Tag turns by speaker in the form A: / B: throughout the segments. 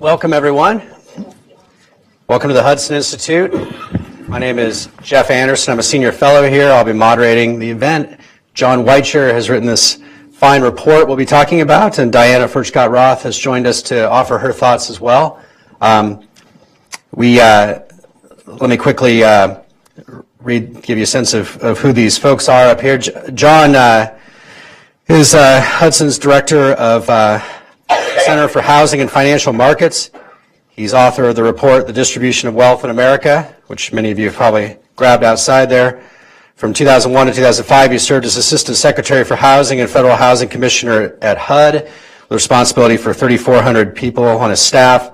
A: Welcome, everyone. Welcome to the Hudson Institute. My name is Jeff Anderson. I'm a senior fellow here. I'll be moderating the event. John Whitecher has written this fine report we'll be talking about, and Diana Furchtgott-Roth has joined us to offer her thoughts as well. Let me quickly give you a sense of who these folks are up here. John is Hudson's director of Center for Housing and Financial Markets. He's author of the report, The Distribution of Wealth in America, which many of you have probably grabbed outside there. From 2001 to 2005, he served as Assistant Secretary for Housing and Federal Housing Commissioner at HUD, with responsibility for 3,400 people on his staff.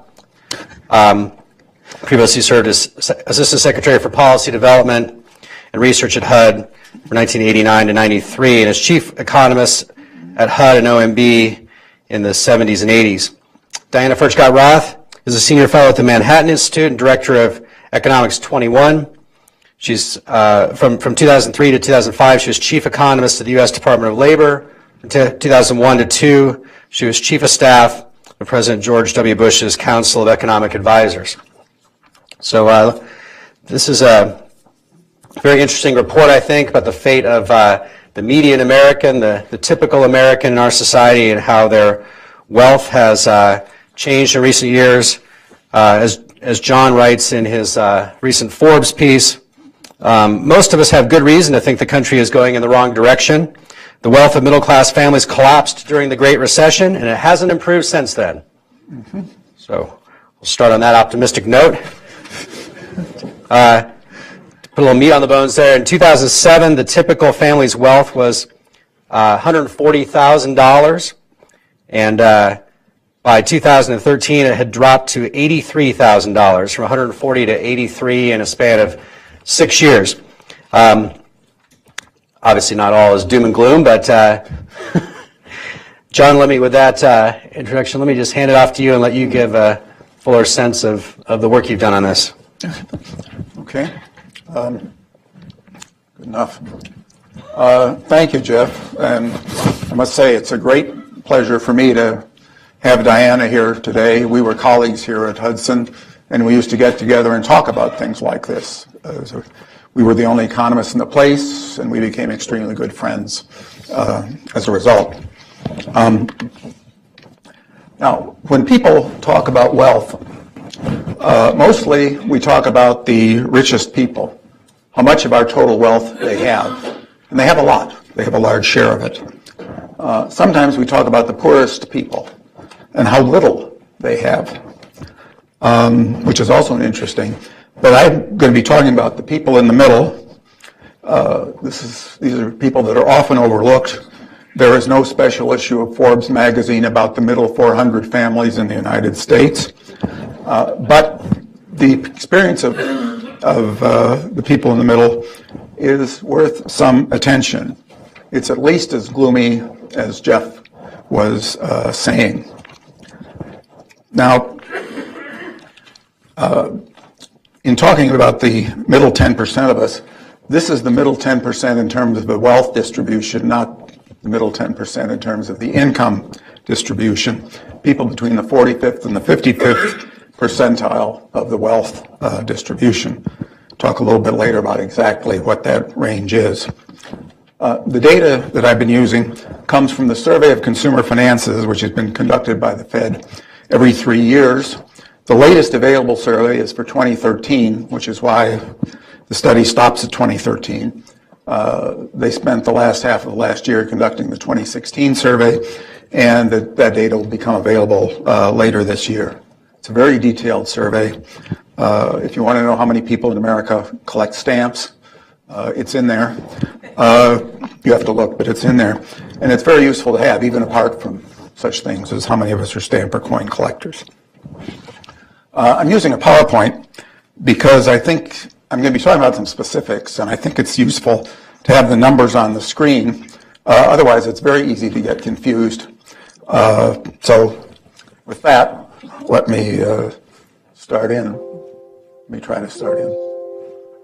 A: Previously served as Assistant Secretary for Policy Development and Research at HUD from 1989 to 93, and as Chief Economist at HUD and OMB in the 70s and 80s. Diana Furchtgott-Roth is a senior fellow at the Manhattan Institute and director of Economics 21. She's from 2003 to 2005, she was chief economist at the U.S. Department of Labor. From 2001 to 2002, she was chief of staff of President George W. Bush's Council of Economic Advisors. So this is a very interesting report, I think, about the fate of the median American, the typical American in our society, and how their wealth has changed in recent years. As John writes in his recent Forbes piece, most of us have good reason to think the country is going in the wrong direction. The wealth of middle-class families collapsed during the Great Recession, and it hasn't improved since then. Mm-hmm. So we'll start on that optimistic note. Put a little meat on the bones there. In 2007, the typical family's wealth was $140,000, and by 2013, it had dropped to $83,000, from $140,000 to $83,000 in a span of 6 years. Obviously, not all is doom and gloom, but John, with that introduction, let me just hand it off to you and let you give a fuller sense of the work you've done on this.
B: Okay. Good enough. Thank you, Jeff. And I must say it's a great pleasure for me to have Diana here today. We were colleagues here at Hudson, and we used to get together and talk about things like this. We were the only economists in the place, and we became extremely good friends as a result. Now, when people talk about wealth, mostly we talk about the richest people, how much of our total wealth they have. And they have a lot. They have a large share of it. Sometimes we talk about the poorest people and how little they have, which is also interesting. But I'm going to be talking about the people in the middle. These are people that are often overlooked. There is no special issue of Forbes magazine about the middle 400 families in the United States. But the experience of the people in the middle is worth some attention. It's at least as gloomy as Jeff was saying. Now, in talking about the middle 10% of us, this is the middle 10% in terms of the wealth distribution, not the middle 10% in terms of the income distribution. People between the 45th and the 55th percentile of the wealth distribution. Talk a little bit later about exactly what that range is. The data that I've been using comes from the Survey of Consumer Finances, which has been conducted by the Fed every 3 years. The latest available survey is for 2013, which is why the study stops at 2013. They spent the last half of the last year conducting the 2016 survey, and that data will become available later this year. It's a very detailed survey. If you want to know how many people in America collect stamps, it's in there. You have to look, but it's in there. And it's very useful to have, even apart from such things as how many of us are stamp or coin collectors. I'm using a PowerPoint because I think I'm going to be talking about some specifics, and I think it's useful to have the numbers on the screen. Otherwise, it's very easy to get confused. So with that, let me start in. Let me try to start in.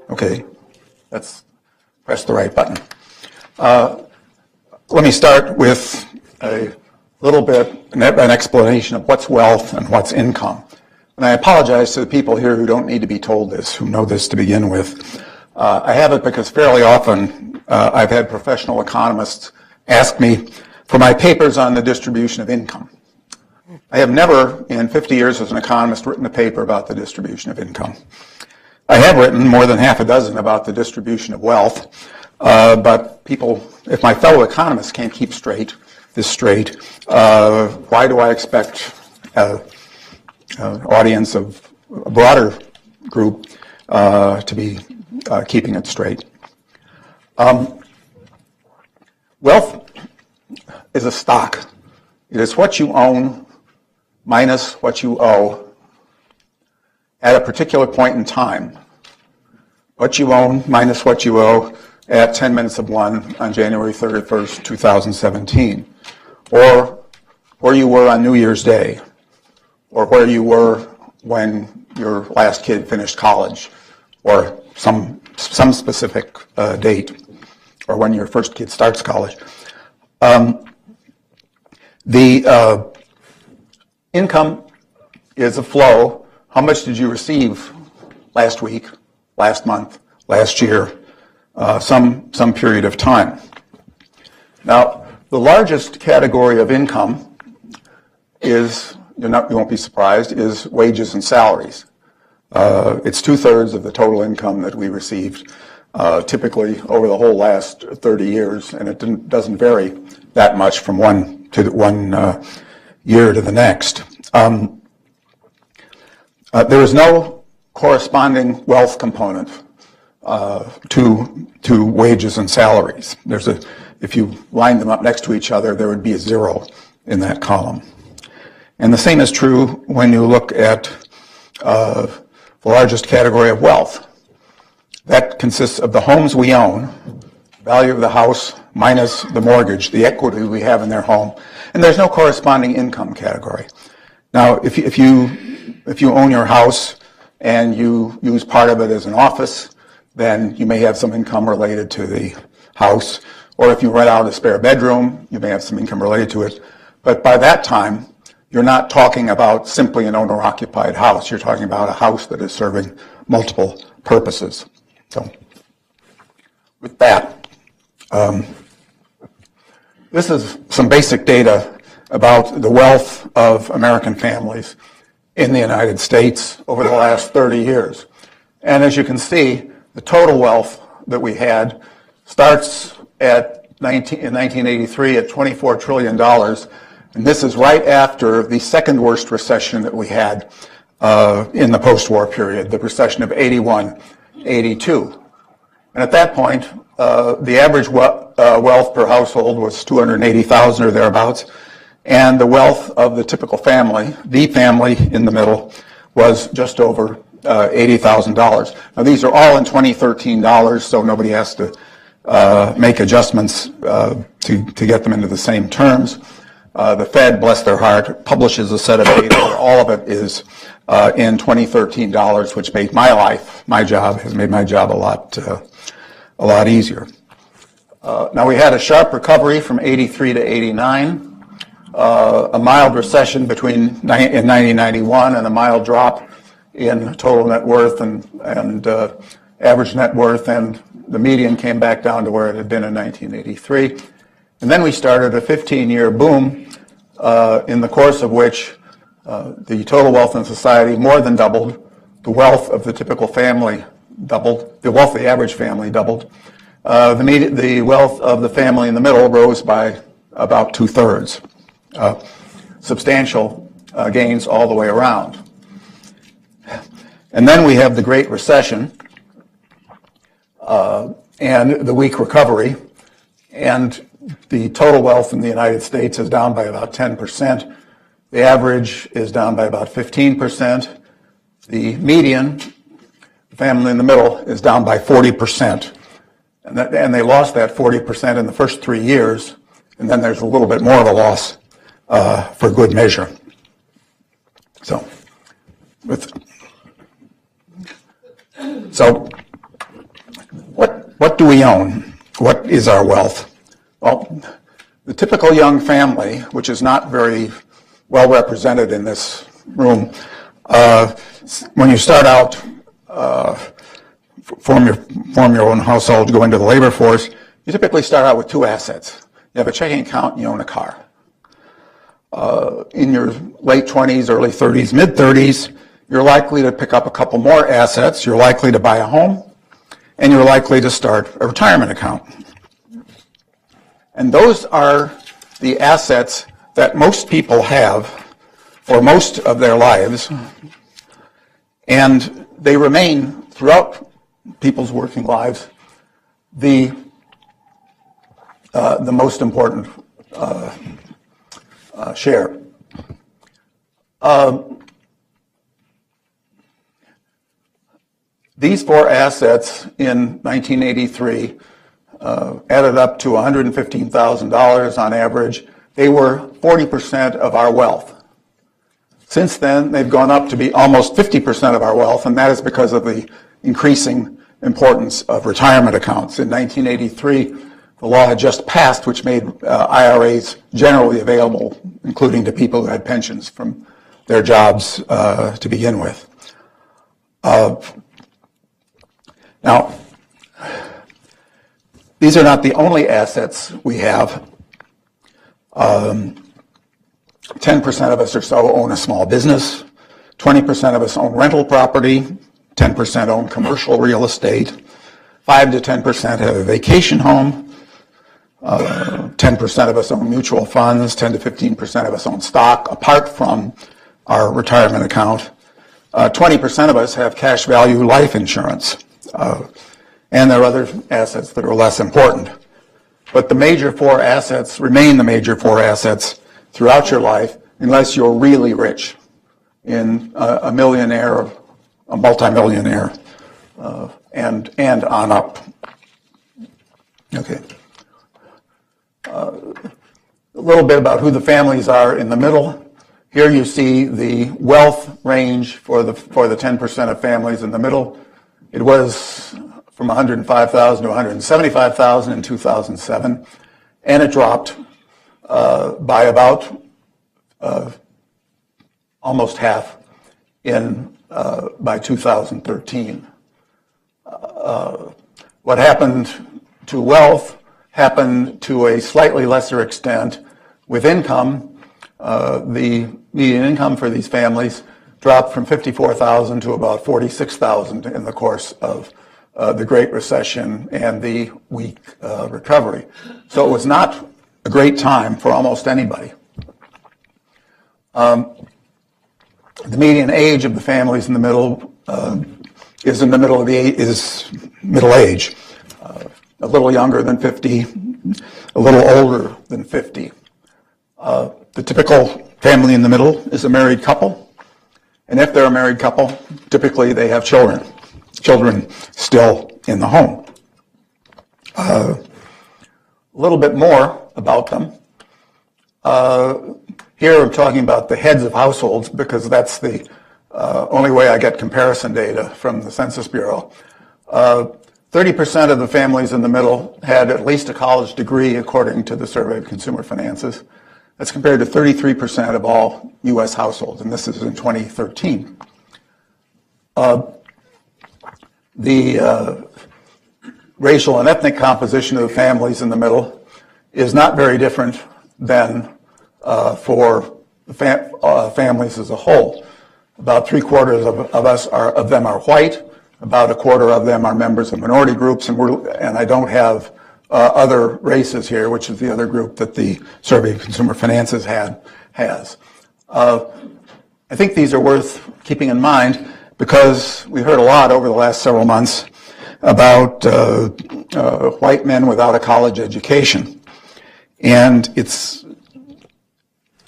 B: Okay, let's press the right button. Let me start with a little bit, an explanation of what's wealth and what's income. And I apologize to the people here who don't need to be told this, who know this to begin with. I have it because fairly often I've had professional economists ask me for my papers on the distribution of income. I have never, in 50 years as an economist, written a paper about the distribution of income. I have written more than half a dozen about the distribution of wealth, but people, if my fellow economists can't keep this straight, why do I expect an audience of a broader group to be keeping it straight? Wealth is a stock. It is what you own minus what you owe at a particular point in time. What you own minus what you owe at 10 minutes of 1 on January 31st, 2017. Or where you were on New Year's Day. Or where you were when your last kid finished college. Or some specific date. Or when your first kid starts college. The income is a flow. How much did you receive last week, last month, last year, some period of time? Now, the largest category of income is, you won't be surprised, is wages and salaries. It's 2/3 of the total income that we received, typically over the whole last 30 years, and it doesn't vary that much from one year to the next. There is no corresponding wealth component to wages and salaries. If you line them up next to each other, there would be a 0 in that column. And the same is true when you look at the largest category of wealth. That consists of the homes we own, value of the house minus the mortgage, the equity we have in their home, and there's no corresponding income category. Now, if you own your house and you use part of it as an office, then you may have some income related to the house. Or if you rent out a spare bedroom, you may have some income related to it. But by that time, you're not talking about simply an owner-occupied house. You're talking about a house that is serving multiple purposes. So, with that, this is some basic data about the wealth of American families in the United States over the last 30 years. And as you can see, the total wealth that we had starts in 1983 at $24 trillion. And this is right after the second worst recession that we had in the post-war period, the recession of 81, 82. And at that point, the average wealth per household was $280,000 or thereabouts. And the wealth of the typical family, the family in the middle, was just over $80,000. Now, these are all in 2013 dollars, so nobody has to make adjustments to get them into the same terms. The Fed, bless their heart, publishes a set of data where all of it is in 2013 dollars, which made has made my job a lot easier. Now, we had a sharp recovery from 83 to 89. A mild recession in 1991 and a mild drop in total net worth and average net worth, and the median came back down to where it had been in 1983. And then we started a 15-year boom in the course of which the total wealth in society more than doubled, the wealth of the typical family doubled, the wealth of the average family doubled, the wealth of the family in the middle rose by about 2/3. Substantial gains all the way around. And then we have the Great Recession and the weak recovery, and the total wealth in the United States is down by about 10%. The average is down by about 15%. The median, the family in the middle, is down by 40%. And they lost that 40% in the first 3 years, and then there's a little bit more of a loss for good measure. So what do we own? What is our wealth? Well, The typical young family, which is not very well represented in this room, when you start out, form your own household, go into the labor force, you typically start out with two assets. You have a checking account and you own a car. In your late 20s, early 30s, mid 30s, you're likely to pick up a couple more assets. You're likely to buy a home, and you're likely to start a retirement account. And those are the assets that most people have for most of their lives, and they remain throughout people's working lives the most important share. These four assets in 1983 added up to $115,000 on average. They were 40% of our wealth. Since then, they've gone up to be almost 50% of our wealth, and that is because of the increasing importance of retirement accounts. In 1983, the law had just passed, which made IRAs generally available, including to people who had pensions from their jobs to begin with. Now, these are not the only assets we have. 10% of us or so own a small business. 20% of us own rental property. 10% own commercial real estate. 5 to 10% have a vacation home. 10% of us own mutual funds. 10 to 15% of us own stock, apart from our retirement account. 20% of us have cash value life insurance. And there are other assets that are less important. But the major four assets remain the major four assets throughout your life, unless you're really rich, in a millionaire or a multimillionaire, and on up. Okay. A little bit about who the families are in the middle. Here you see the wealth range for the 10% of families in the middle. It was from 105,000 to 175,000 in 2007, and it dropped by about almost half by 2013. What happened to wealth happened to a slightly lesser extent with income. The median income for these families dropped from 54,000 to about 46,000 in the course of the Great Recession and the weak recovery. So it was not a great time for almost anybody. The median age of the families in the middle is middle age, a little younger than 50, a little older than 50. The typical family in the middle is a married couple, and if they're a married couple, typically they have children still in the home. A little bit more about them. Here I'm talking about the heads of households because that's the only way I get comparison data from the Census Bureau. 30% of the families in the middle had at least a college degree, according to the Survey of Consumer Finances. That's compared to 33% of all U.S. households, and this is in 2013. The racial and ethnic composition of the families in the middle is not very different than for families as a whole. About 3/4 of them are white. About 1/4 of them are members of minority groups, and I don't have other races here, which is the other group that the Survey of Consumer Finances has. I think these are worth keeping in mind because we heard a lot over the last several months about white men without a college education, and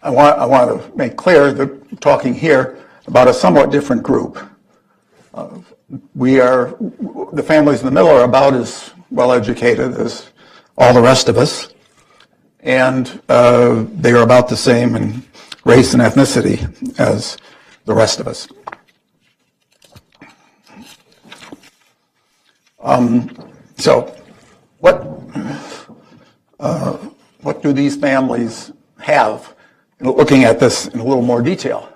B: I want to make clear that we're talking here about a somewhat different group. The families in the middle are about as well educated as all the rest of us, and they are about the same in race and ethnicity as the rest of us. So what do do these families have? Looking at this in a little more detail.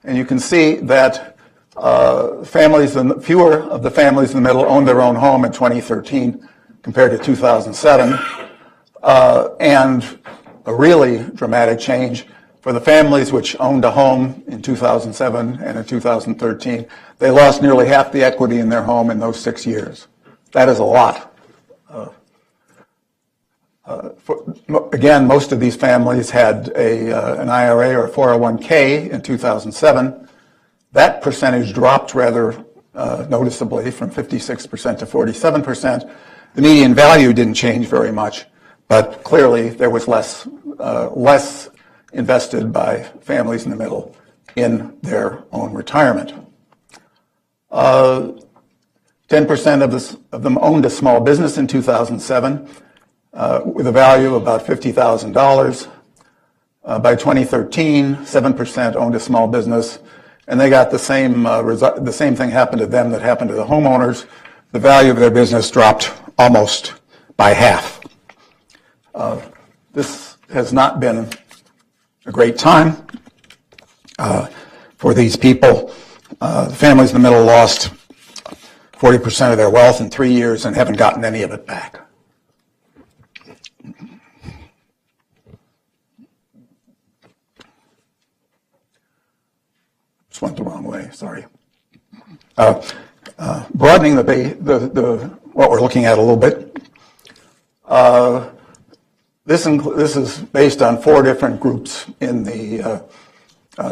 B: And you can see that fewer of the families in the middle owned their own home in 2013 compared to 2007. And a really dramatic change for the families which owned a home in 2007 and in 2013. They lost nearly half the equity in their home in those 6 years. That is a lot. Again, most of these families had an IRA or 401k in 2007. That percentage dropped rather noticeably from 56% to 47%. The median value didn't change very much, but clearly there was less invested by families in the middle in their own retirement. 10% of them owned a small business in 2007 with a value of about $50,000. By 2013, 7% owned a small business, and they got the same thing happened to them that happened to the homeowners. The value of their business dropped almost by half. This has not been a great time for these people. The families in the middle lost 40% of their wealth in 3 years and haven't gotten any of it back. Just went the wrong way, sorry. Broadening what we're looking at a little bit. This is based on 4 different groups in the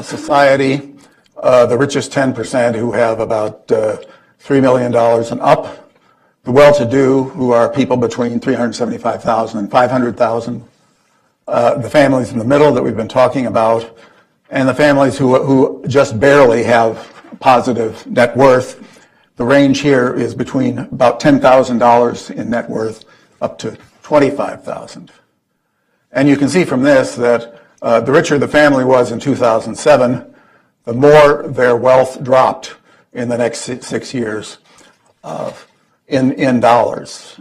B: society. The richest 10% who have about $3 million and up. The well-to-do, who are people between $375,000 and $500,000. The families in the middle that we've been talking about. And the families who just barely have positive net worth. The range here is between about $10,000 in net worth up to $25,000. And you can see from this that the richer the family was in 2007, the more their wealth dropped in the next 6 years in dollars.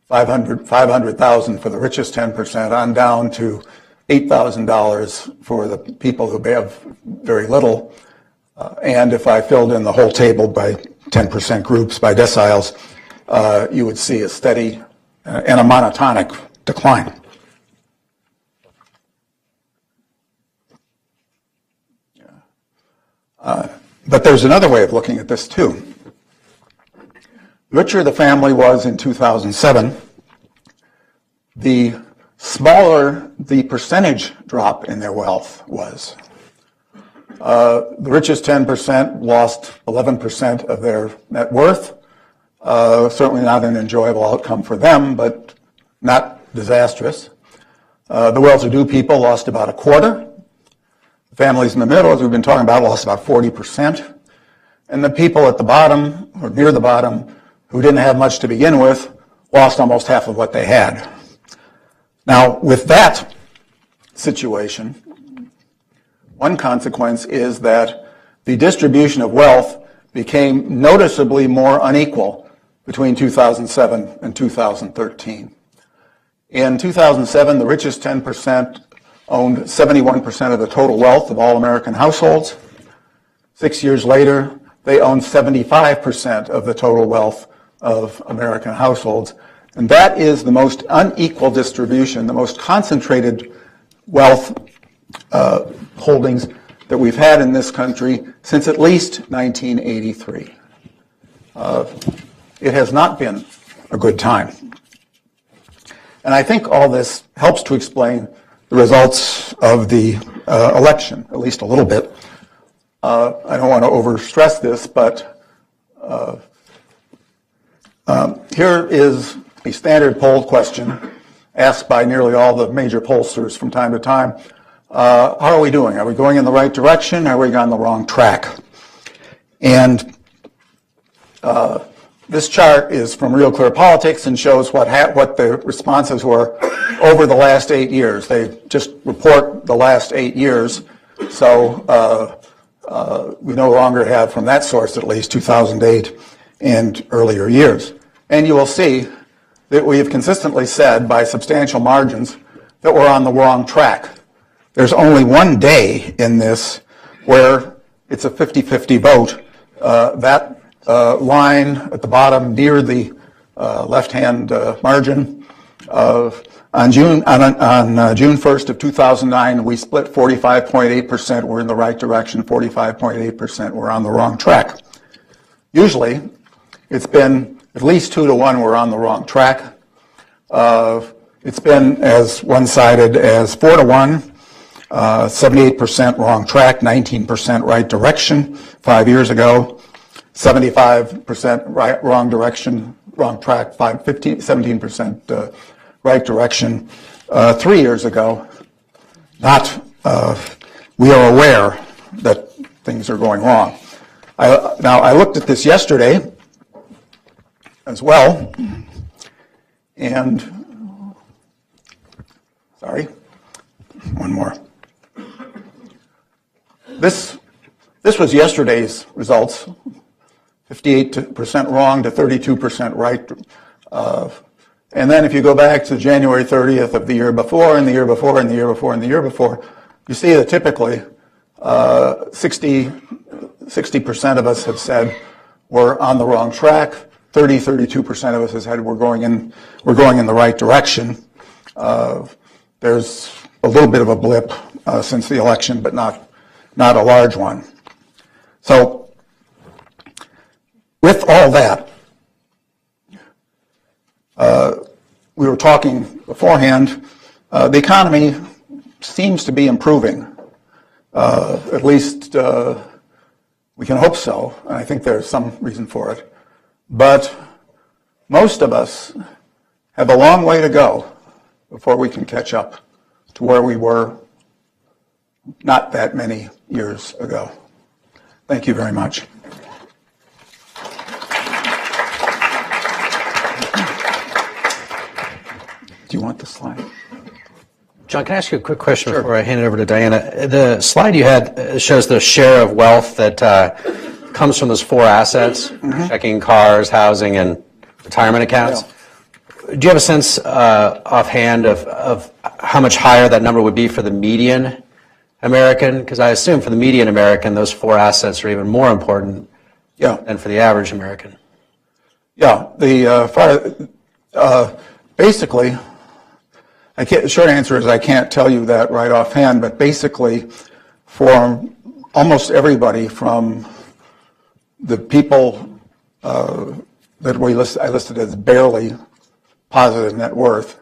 B: 500,000 for the richest 10% on down to $8,000 for the people who have very little. And if I filled in the whole table by 10% groups, by deciles, you would see a steady and a monotonic decline. But there's another way of looking at this too. The richer the family was in 2007, the smaller the percentage drop in their wealth was. The richest 10% lost 11% of their net worth. Certainly not an enjoyable outcome for them, but not disastrous. The well-to-do people lost about a quarter. The families in the middle, as we've been talking about, lost about 40%. And the people at the bottom, or near the bottom, who didn't have much to begin with, lost almost half of what they had. Now, with that situation, one consequence is that the distribution of wealth became noticeably more unequal between 2007 and 2013. In 2007, the richest 10% owned 71% of the total wealth of all American households. 6 years later, they owned 75% of the total wealth of American households. And that is the most unequal distribution, the most concentrated wealth holdings that we've had in this country since at least 1983. It has not been a good time. And I think all this helps to explain the results of the election, at least a little bit. I don't want to overstress this, but here is a standard poll question asked by nearly all the major pollsters from time to time. How are we doing? Are we going in the right direction? Are we on the wrong track? And this chart is from Real Clear Politics and shows what the responses were over the last 8 years. They just report the last 8 years. So we no longer have, from that source at least, 2008 and earlier years. And you will see that we have consistently said by substantial margins that we're on the wrong track. There's only one day in this where it's a 50-50 vote. That line at the bottom near the left-hand margin on June 1st of 2009, we split 45.8%. We're in the right direction. 45.8%. We're on the wrong track. Usually, it's been at least 2-to-1. We're on the wrong track. It's been as one-sided as 4-to-1. 78% wrong track, 19% right direction 5 years ago, 75% wrong direction, wrong track, 17% right direction 3 years ago. We are aware that things are going wrong. Now, I looked at this yesterday as well, and, sorry, one more. This was yesterday's results, 58% wrong to 32% right. And then if you go back to January 30th of the year before, and the year before, and the year before, and the year before, you see that typically 60% of us have said we're on the wrong track. 32% of us have said we're going in the right direction. There's a little bit of a blip since the election, but not a large one. So, with all that, we were talking beforehand, the economy seems to be improving. At least we can hope so, and I think there's some reason for it. But most of us have a long way to go before we can catch up to where we were not that many years ago. Thank you very much. Do you want the slide?
A: John, can I ask you a quick question
B: Sure.
A: before I hand it over to Diana? The slide you had shows the share of wealth that comes from those four assets, checking, cars, housing, and retirement accounts. Yeah. Do you have a sense offhand of how much higher that number would be for the median American? Because I assume for the median American, those four assets are even more important than for the average American.
B: Yeah, basically, the short answer is I can't tell you that right offhand, but basically for almost everybody from the people that I listed as barely positive net worth,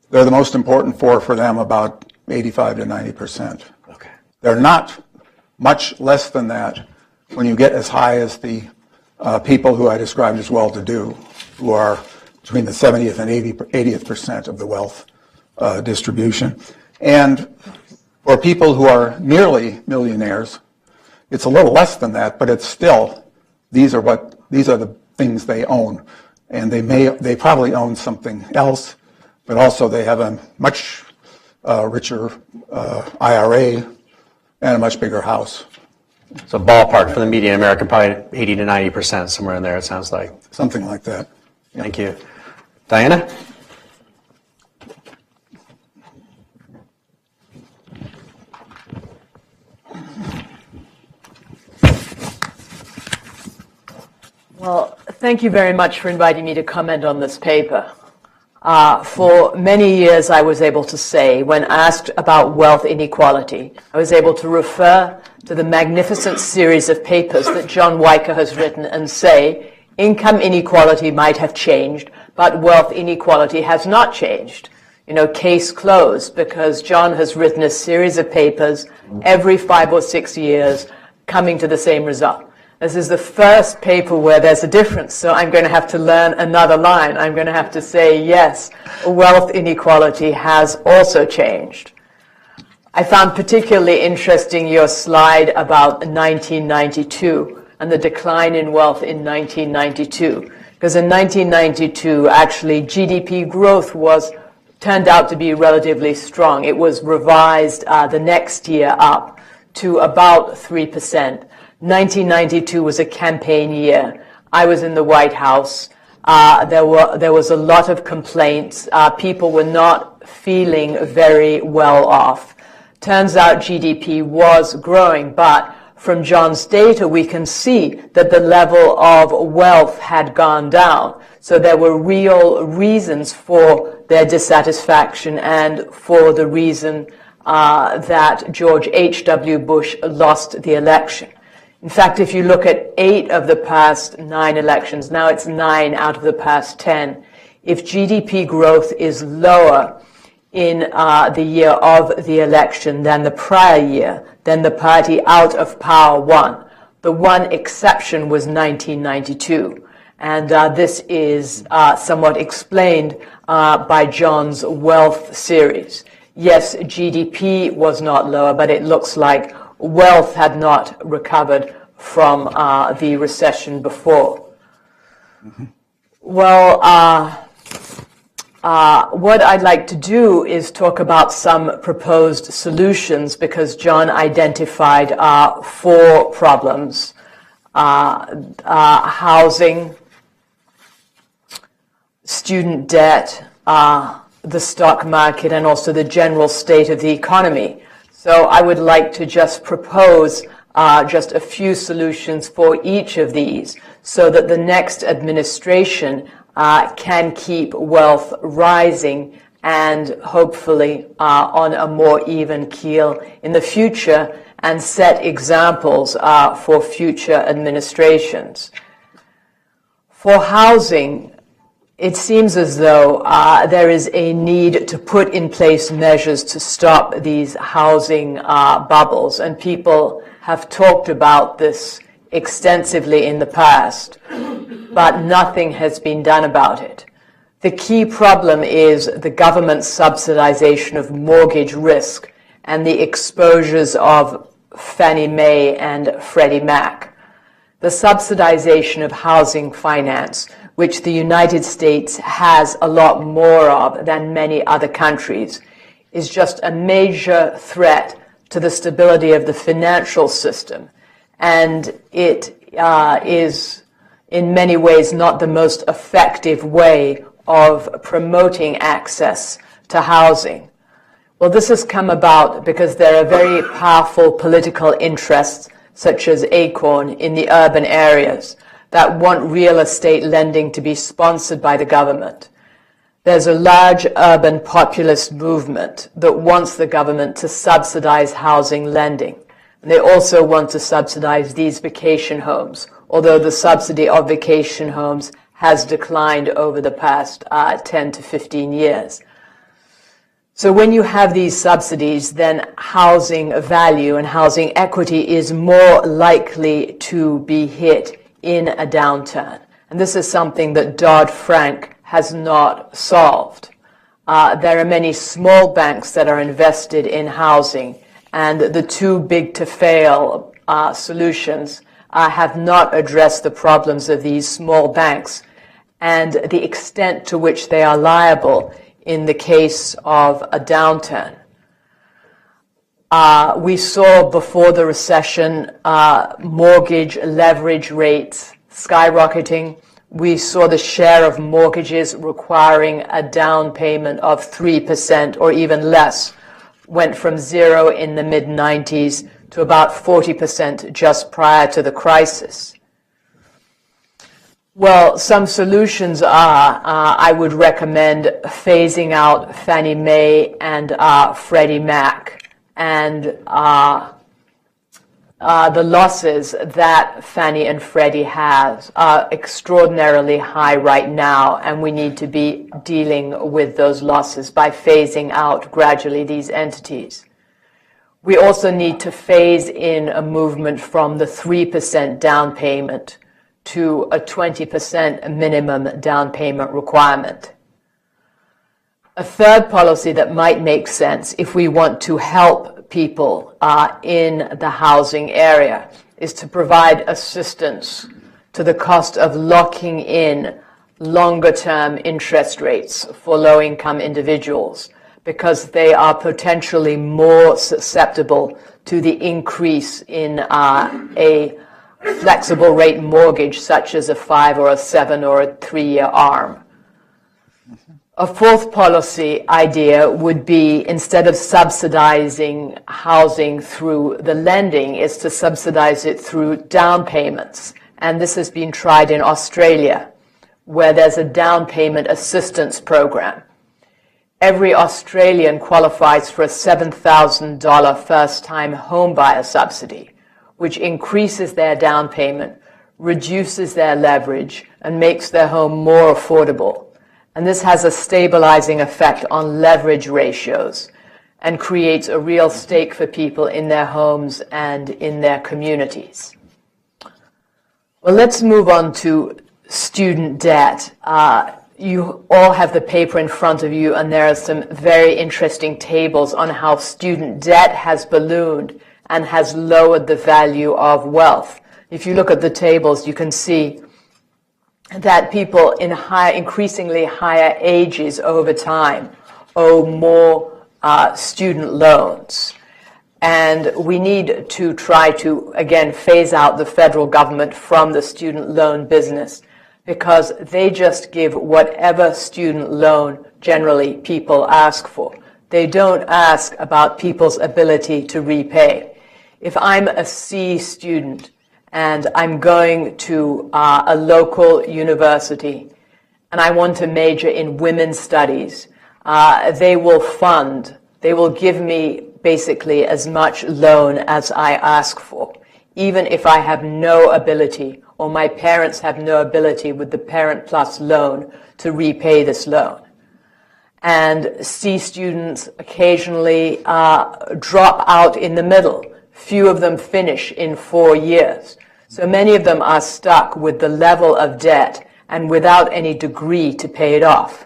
B: they're the most important for them, about 85 to 90%.
A: Okay.
B: They're not much less than that when you get as high as the people who I described as well-to-do, who are between the 70th and 80th percent of the wealth distribution. And for people who are nearly millionaires, it's a little less than that, but it's still, these are the things they own. And they probably own something else, but also they have a much richer IRA and a much bigger house.
A: So ballpark for the median American, probably 80 to 90%, somewhere in there, it sounds like.
B: Something like that. Yeah.
A: Thank you. Diana?
C: Well, thank you very much for inviting me to comment on this paper. For many years, I was able to say, when asked about wealth inequality, I was able to refer to the magnificent series of papers that John Weicker has written and say, income inequality might have changed, but wealth inequality has not changed. Case closed, because John has written a series of papers every 5 or 6 years coming to the same result. This is the first paper where there's a difference, so I'm going to have to learn another line. I'm going to have to say, yes, wealth inequality has also changed. I found particularly interesting your slide about 1992 and the decline in wealth in 1992. Because in 1992, actually, GDP growth turned out to be relatively strong. It was revised the next year up to about 3%. 1992 was a campaign year. I was in the White House. There was a lot of complaints. People were not feeling very well off. Turns out GDP was growing, but from John's data, we can see that the level of wealth had gone down. So there were real reasons for their dissatisfaction and for the reason that George H.W. Bush lost the election. In fact, if you look at 8 of the past 9 elections, now it's 9 out of the past 10, if GDP growth is lower in the year of the election than the prior year, then the party out of power won. The one exception was 1992. And this is somewhat explained by John's wealth series. Yes, GDP was not lower, but it looks like wealth had not recovered from the recession before. Mm-hmm. Well, what I'd like to do is talk about some proposed solutions, because John identified 4 problems: housing, student debt, the stock market, and also the general state of the economy. So I would like to just propose just a few solutions for each of these, so that the next administration can keep wealth rising and hopefully on a more even keel in the future, and set examples for future administrations. For housing, it seems as though there is a need to put in place measures to stop these housing bubbles, and people have talked about this extensively in the past, but nothing has been done about it. The key problem is the government subsidization of mortgage risk and the exposures of Fannie Mae and Freddie Mac. The subsidization of housing finance, which the United States has a lot more of than many other countries, is just a major threat to the stability of the financial system. And it is in many ways not the most effective way of promoting access to housing. Well, this has come about because there are very powerful political interests, such as Acorn, in the urban areas that want real estate lending to be sponsored by the government. There's a large urban populist movement that wants the government to subsidize housing lending. And they also want to subsidize these vacation homes, although the subsidy of vacation homes has declined over the past 10 to 15 years. So when you have these subsidies, then housing value and housing equity is more likely to be hit in a downturn. And this is something that Dodd-Frank has not solved. There are many small banks that are invested in housing, and the too big to fail solutions have not addressed the problems of these small banks and the extent to which they are liable in the case of a downturn. We saw before the recession mortgage leverage rates skyrocketing. We saw the share of mortgages requiring a down payment of 3% or even less went from 0 in the mid-90s to about 40% just prior to the crisis. Well, some solutions are, I would recommend phasing out Fannie Mae and Freddie Mac, and the losses that Fannie and Freddie has are extraordinarily high right now, and we need to be dealing with those losses by phasing out gradually these entities. We also need to phase in a movement from the 3% down payment to a 20% minimum down payment requirement. A third policy that might make sense if we want to help people in the housing area is to provide assistance to the cost of locking in longer-term interest rates for low-income individuals, because they are potentially more susceptible to the increase in a flexible rate mortgage, such as a 5 or a 7 or a 3-year ARM. A fourth policy idea would be, instead of subsidizing housing through the lending, is to subsidize it through down payments. And this has been tried in Australia, where there's a down payment assistance program. Every Australian qualifies for a $7,000 first-time home buyer subsidy, which increases their down payment, reduces their leverage, and makes their home more affordable. And this has a stabilizing effect on leverage ratios and creates a real stake for people in their homes and in their communities. Well, let's move on to student debt. You all have the paper in front of you, and there are some very interesting tables on how student debt has ballooned and has lowered the value of wealth. If you look at the tables, you can see that people in increasingly higher ages over time owe more student loans. And we need to try to, again, phase out the federal government from the student loan business, because they just give whatever student loan generally people ask for. They don't ask about people's ability to repay. If I'm a C student and I'm going to a local university and I want to major in women's studies, they will give me basically as much loan as I ask for, even if I have no ability or my parents have no ability with the Parent Plus loan to repay this loan. And C students occasionally drop out in the middle. Few of them finish in 4 years. So many of them are stuck with the level of debt and without any degree to pay it off.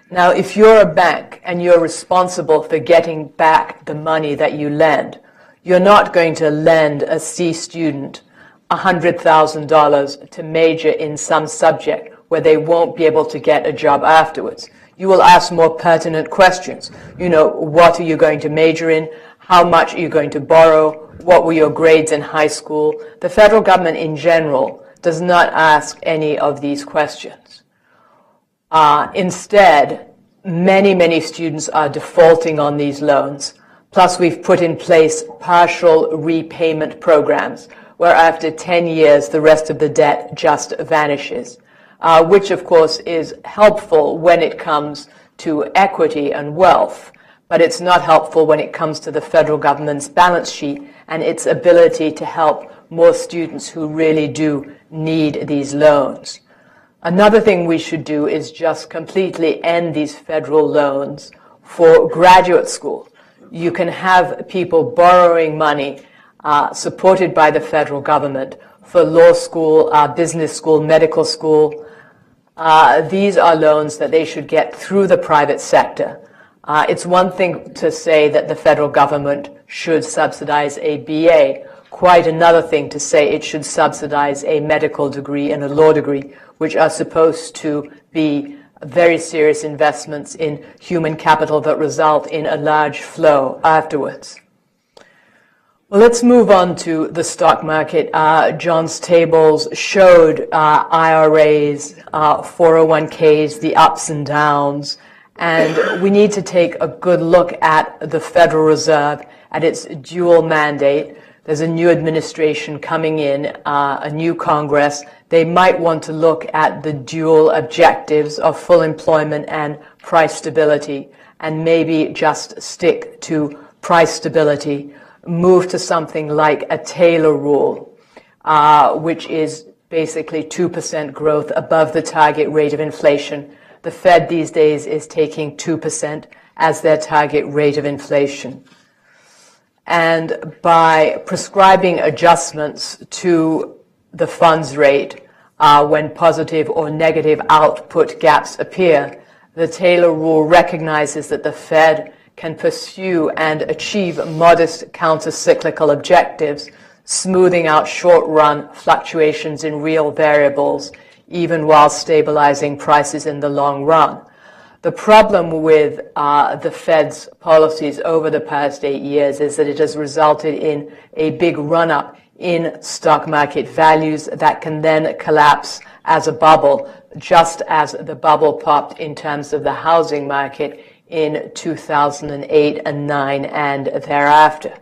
C: Now, if you're a bank and you're responsible for getting back the money that you lend, you're not going to lend a C student $100,000 to major in some subject where they won't be able to get a job afterwards. You will ask more pertinent questions. You know, what are you going to major in? How much are you going to borrow? What were your grades in high school? The federal government in general does not ask any of these questions. Instead, many students are defaulting on these loans. Plus, we've put in place partial repayment programs where after 10 years, the rest of the debt just vanishes, which of course is helpful when it comes to equity and wealth, but it's not helpful when it comes to the federal government's balance sheet and its ability to help more students who really do need these loans. Another thing we should do is just completely end these federal loans for graduate school. You can have people borrowing money supported by the federal government for law school, business school, medical school. These are loans that they should get through the private sector. It's one thing to say that the federal government should subsidize a BA, quite another thing to say it should subsidize a medical degree and a law degree, which are supposed to be very serious investments in human capital that result in a large flow afterwards. Well, let's move on to the stock market. John's tables showed IRAs, 401ks, the ups and downs, and we need to take a good look at the Federal Reserve, at its dual mandate. There's a new administration coming in, a new Congress. They might want to look at the dual objectives of full employment and price stability, and maybe just stick to price stability, move to something like a Taylor rule, which is basically 2% growth above the target rate of inflation. The Fed these days is taking 2% as their target rate of inflation. And by prescribing adjustments to the funds rate when positive or negative output gaps appear, the Taylor rule recognizes that the Fed can pursue and achieve modest counter-cyclical objectives, smoothing out short-run fluctuations in real variables, even while stabilizing prices in the long run. The problem with the Fed's policies over the past 8 years is that it has resulted in a big run-up in stock market values that can then collapse as a bubble, just as the bubble popped in terms of the housing market in 2008 and 9 and thereafter.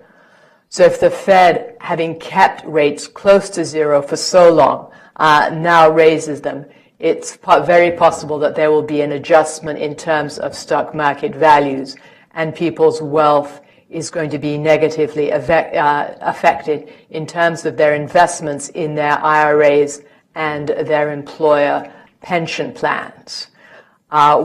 C: So if the Fed, having kept rates close to zero for so long, now raises them, it's very possible that there will be an adjustment in terms of stock market values, and people's wealth is going to be negatively affected in terms of their investments in their IRAs and their employer pension plans.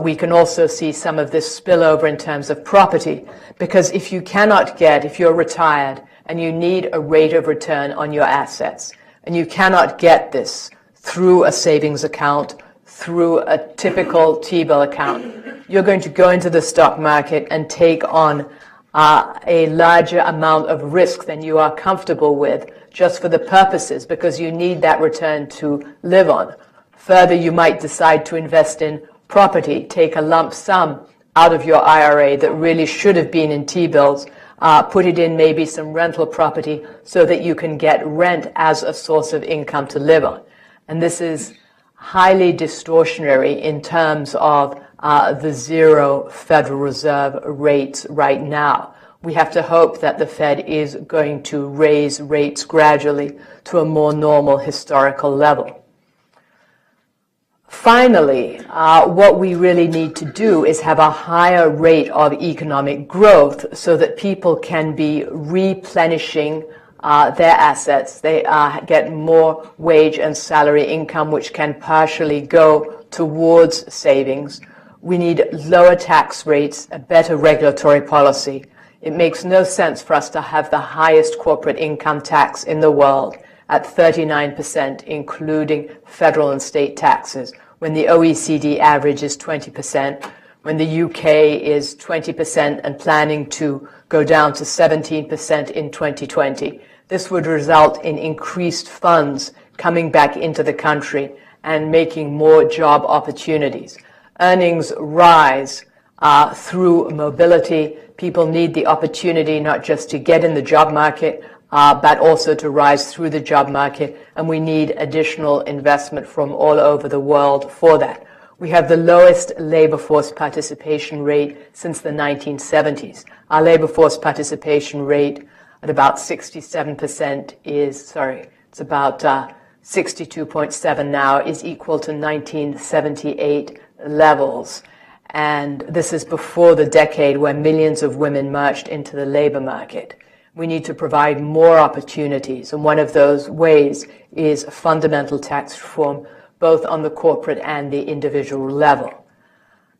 C: We can also see some of this spillover in terms of property, because if you're retired and you need a rate of return on your assets, and you cannot get this through a savings account, through a typical T-bill account, you're going to go into the stock market and take on a larger amount of risk than you are comfortable with, just for the purposes, because you need that return to live on. Further, you might decide to invest in property, take a lump sum out of your IRA that really should have been in T-bills, put it in maybe some rental property so that you can get rent as a source of income to live on. And this is highly distortionary in terms of the zero Federal Reserve rates right now. We have to hope that the Fed is going to raise rates gradually to a more normal historical level. Finally, what we really need to do is have a higher rate of economic growth so that people can be replenishing their assets. They get more wage and salary income, which can partially go towards savings. We need lower tax rates, a better regulatory policy. It makes no sense for us to have the highest corporate income tax in the world at 39%, including federal and state taxes, when the OECD average is 20%, when the UK is 20% and planning to go down to 17% in 2020. This would result in increased funds coming back into the country and making more job opportunities. Earnings rise through mobility. People need the opportunity not just to get in the job market, but also to rise through the job market, and we need additional investment from all over the world for that. We have the lowest labor force participation rate since the 1970s. Our labor force participation rate at about 67% it's about 62.7 now, is equal to 1978 levels. And this is before the decade when millions of women marched into the labor market. We need to provide more opportunities, and one of those ways is fundamental tax reform, both on the corporate and the individual level.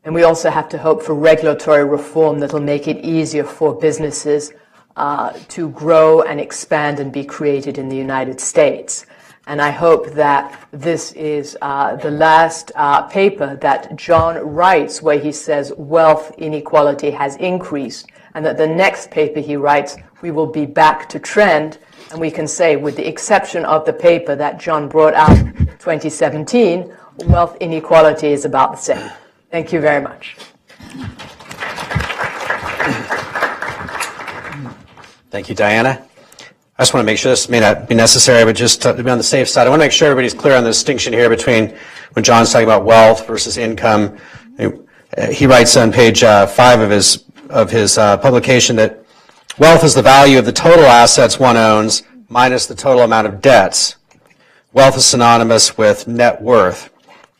C: And we also have to hope for regulatory reform that will make it easier for businesses to grow and expand and be created in the United States. And I hope that this is the last paper that John writes where he says wealth inequality has increased, and that the next paper he writes, we will be back to trend, and we can say, with the exception of the paper that John brought out in 2017, wealth inequality is about the same. Thank you very much.
A: Thank you, Diana. I just want to make sure this may not be necessary, but just to be on the safe side, I want to make sure everybody's clear on the distinction here between when John's talking about wealth versus income. He writes on page 5 of his publication that wealth is the value of the total assets one owns minus the total amount of debts. Wealth is synonymous with net worth.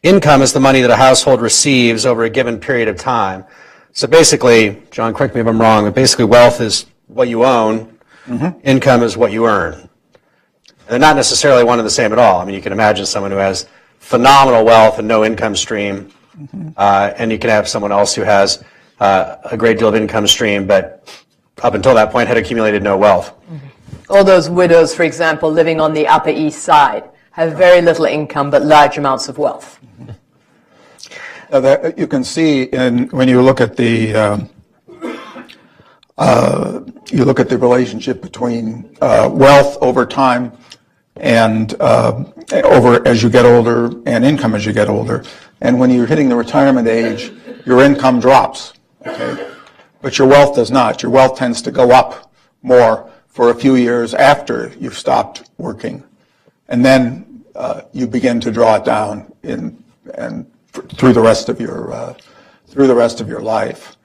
A: Income is the money that a household receives over a given period of time. So basically, John, correct me if I'm wrong, but basically wealth is what you own. Mm-hmm. Income is what you earn. They're not necessarily one and the same at all. I mean, you can imagine someone who has phenomenal wealth and no income stream, mm-hmm. And you can have someone else who has a great deal of income stream, but up until that point had accumulated no wealth.
C: Mm-hmm. All those widows, for example, living on the Upper East Side, have very little income but large amounts of wealth.
B: Mm-hmm. You can see when you look at the relationship between wealth over time and over as you get older, and income as you get older. And when you're hitting the retirement age, your income drops, okay? But your wealth does not. Your wealth tends to go up more for a few years after you've stopped working, and then you begin to draw it down through the rest of your life.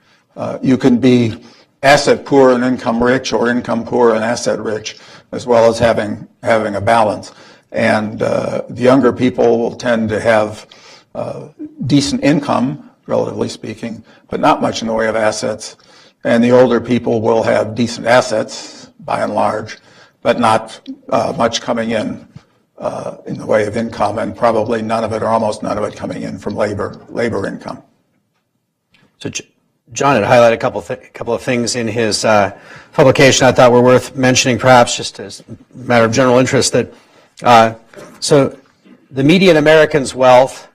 B: You can be asset poor and income rich, or income poor and asset rich, as well as having a balance. And the younger people will tend to have decent income, relatively speaking, but not much in the way of assets. And the older people will have decent assets, by and large, but not much coming in the way of income, and probably none of it, or almost none of it, coming in from labor income.
A: So John had highlighted a couple of things in his publication I thought were worth mentioning, perhaps just as a matter of general interest. That so the median American's wealth,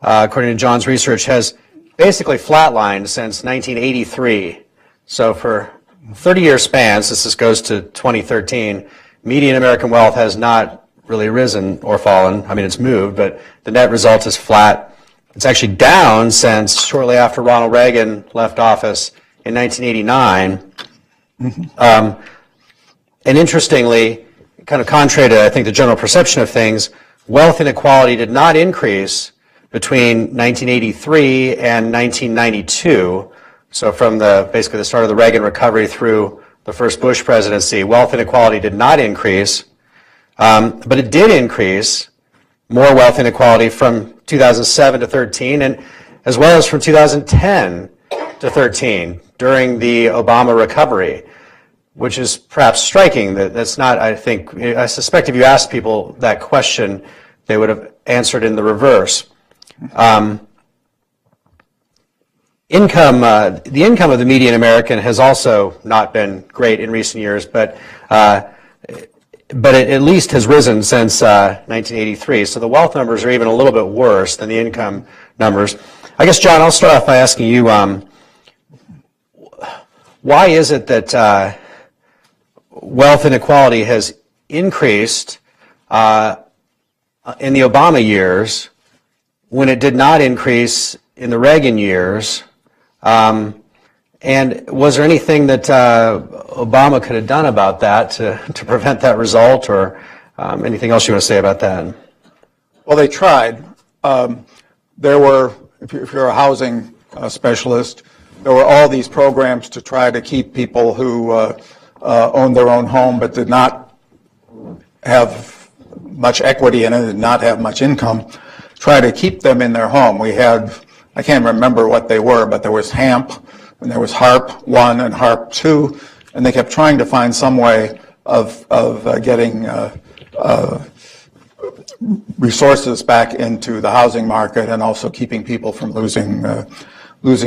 A: according to John's research, has basically flatlined since 1983. So for 30-year spans, this goes to 2013, median American wealth has not really risen or fallen. I mean, it's moved, but the net result is flat. It's actually down since shortly after Ronald Reagan left office in 1989. And interestingly, kind of contrary to, I think, the general perception of things, wealth inequality did not increase between 1983 and 1992. So from basically the start of the Reagan recovery through the first Bush presidency, wealth inequality did not increase. But it did increase more wealth inequality from 2007 to 13, and as well as from 2010 to 13 during the Obama recovery, which is perhaps striking. That's not, I suspect if you asked people that question, they would have answered in the reverse. The income of the median American has also not been great in recent years, but it at least has risen since 1983. So the wealth numbers are even a little bit worse than the income numbers. I guess, John, I'll start off by asking you, why is it that wealth inequality has increased in the Obama years when it did not increase in the Reagan years? And was there anything that Obama could have done about that to prevent that result, or anything else you want to say about that?
B: Well, they tried. There were, if you're a housing specialist, there were all these programs to try to keep people who owned their own home but did not have much equity in it, did not have much income, try to keep them in their home. We had, I can't remember what they were, but there was HAMP, and there was HARP 1 and HARP 2, and they kept trying to find some way of getting resources back into the housing market, and also keeping people from losing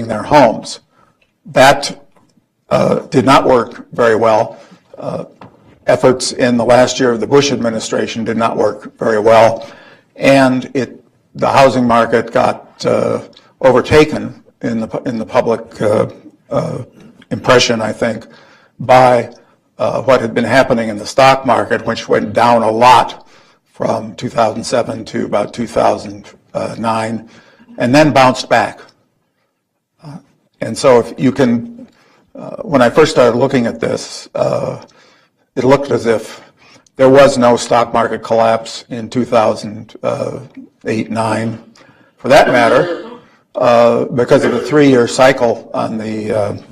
B: their homes. That did not work very well. Efforts in the last year of the Bush administration did not work very well, and the housing market got overtaken in the public impression, I think, by what had been happening in the stock market, which went down a lot from 2007 to about 2009, and then bounced back. And so if you can, when I first started looking at this, it looked as if there was no stock market collapse in 2008-9. For that matter, because of the 3-year cycle on the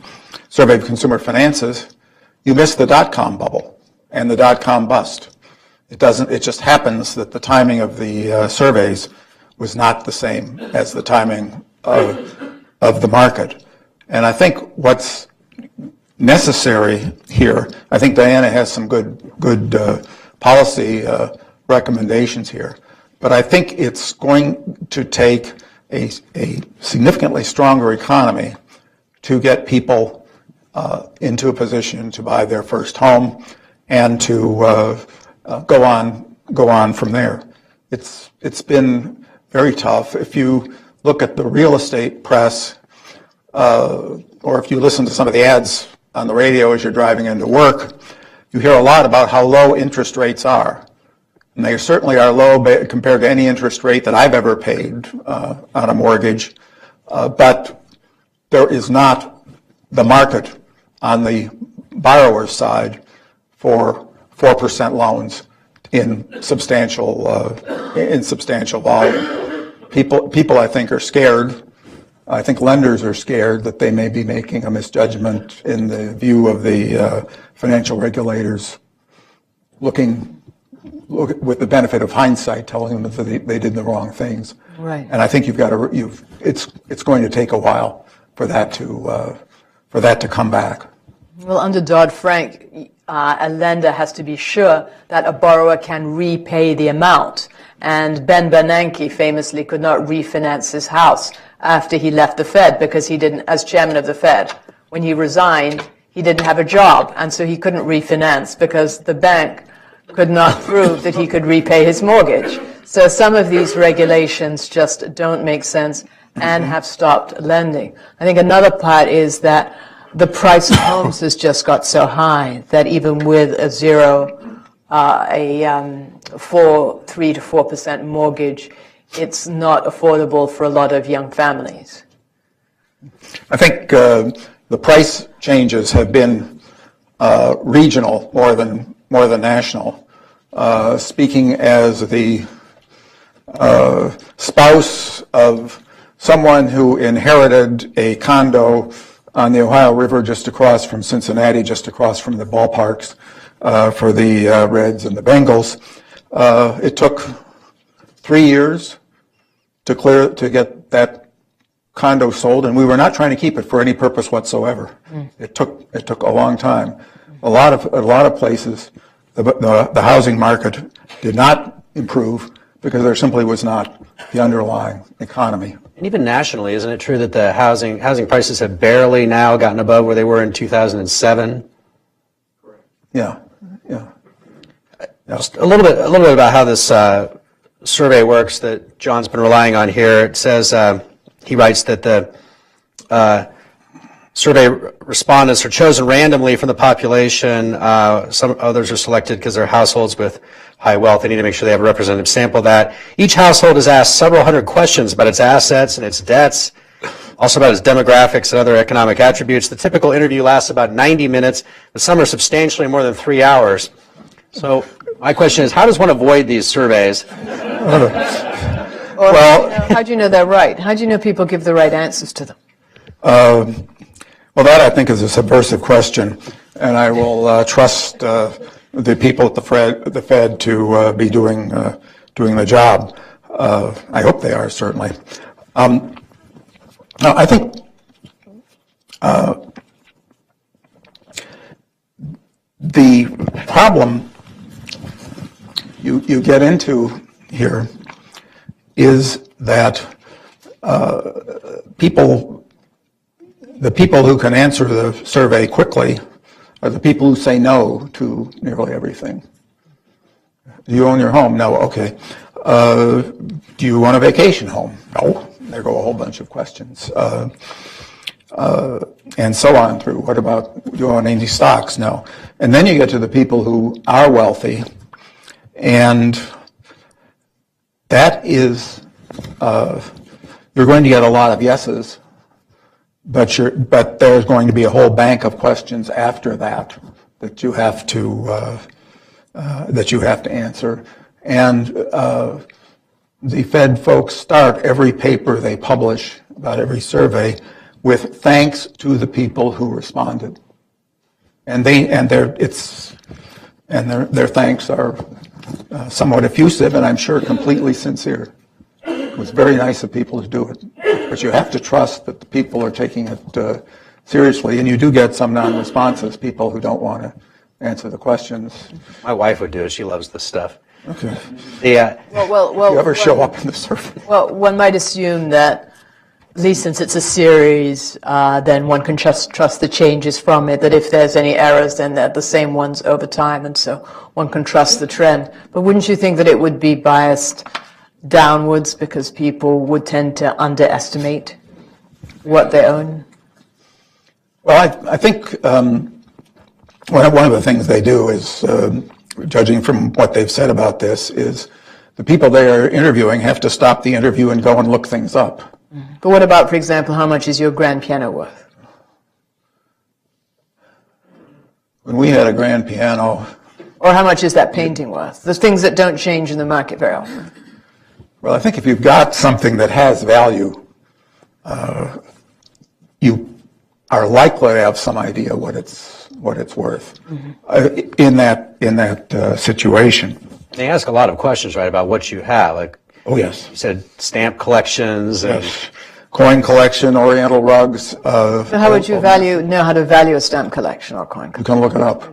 B: Survey of Consumer Finances, you missed the dot-com bubble and the dot-com bust. It just happens that the timing of the surveys was not the same as the timing of the market. And I think what's necessary here, I think Diana has some good policy recommendations here, but I think it's going to take a significantly stronger economy to get people into a position to buy their first home and to go on from there. It's been very tough. If you look at the real estate press, or if you listen to some of the ads on the radio as you're driving into work, you hear a lot about how low interest rates are. And they certainly are low compared to any interest rate that I've ever paid on a mortgage. But there is not the market on the borrower's side for 4% loans in substantial volume. People, I think, are scared. I think lenders are scared that they may be making a misjudgment in the view of the financial regulators, looking with the benefit of hindsight, telling them that they did the wrong things.
C: Right.
B: And I think it's going to take a while for that to come back.
C: Well, under Dodd-Frank, a lender has to be sure that a borrower can repay the amount. And Ben Bernanke famously could not refinance his house after he left the Fed because he didn't, as chairman of the Fed, when he resigned, he didn't have a job, and so he couldn't refinance because the bank could not prove that he could repay his mortgage. So some of these regulations just don't make sense and have stopped lending. I think another part is that the price of homes has just got so high that even with a 3 to 4% mortgage, it's not affordable for a lot of young families.
B: I think the price changes have been regional more than national. Speaking as the spouse of someone who inherited a condo on the Ohio River just across from Cincinnati, just across from the ballparks for the Reds and the Bengals, it took 3 years to get that condo sold, and we were not trying to keep it for any purpose whatsoever. It took a long time. A lot of places, the housing market did not improve because there simply was not the underlying economy.
A: And even nationally, isn't it true that the housing prices have barely now gotten above where they were in 2007?
B: Yeah.
A: Just a little bit about how this survey works that John's been relying on here. It says he writes that the survey respondents are chosen randomly from the population. Some others are selected because they're households with high wealth. They need to make sure they have a representative sample of that. Each household is asked several hundred questions about its assets and its debts, also about its demographics and other economic attributes. The typical interview lasts about 90 minutes, but some are substantially more than 3 hours. So my question is, how does one avoid these surveys?
C: Well, how do you know they're right? How do you know people give the right answers to them?
B: Well, that I think is a subversive question, and I will trust the people at the Fed to be doing the job. I hope they are, certainly. Now, I think the problem you get into here is that the people who can answer the survey quickly are the people who say no to nearly everything. Do you own your home? No. Okay. Do you want a vacation home? No. There go a whole bunch of questions. And so on through. What about, do you own any stocks? No. And then you get to the people who are wealthy, and that is, you're going to get a lot of yeses, but there's going to be a whole bank of questions after that that you have to answer. And the Fed folks start every paper they publish about every survey with thanks to the people who responded, and their thanks are somewhat effusive, and I'm sure completely sincere. It was very nice of people to do it, but you have to trust that the people are taking it seriously, and you do get some non-responses, people who don't want to answer the questions.
A: My wife would do it. She loves this stuff.
B: Okay.
C: Well,
B: Do you ever show up in the survey?
C: Well, one might assume that, at least since it's a series, then one can trust the changes from it, that if there's any errors, then they're the same ones over time, and so one can trust the trend. But wouldn't you think that it would be biased downwards because people would tend to underestimate what they own?
B: Well, I think one of the things they do is, judging from what they've said about this, is the people they are interviewing have to stop the interview and go and look things up.
C: But what about, for example, how much is your grand piano worth?
B: When we had a grand piano,
C: Or how much is that painting worth? The things that don't change in the market very often.
B: well, I think if you've got something that has value, you are likely to have some idea what it's worth in that situation.
A: They ask a lot of questions, right, about what you have. Like
B: Oh yes,
A: you said, stamp collections and
B: yes. Coin collection, Oriental rugs.
C: So how would you know how to value a stamp collection or coin
B: You
C: collection?
B: can look it up.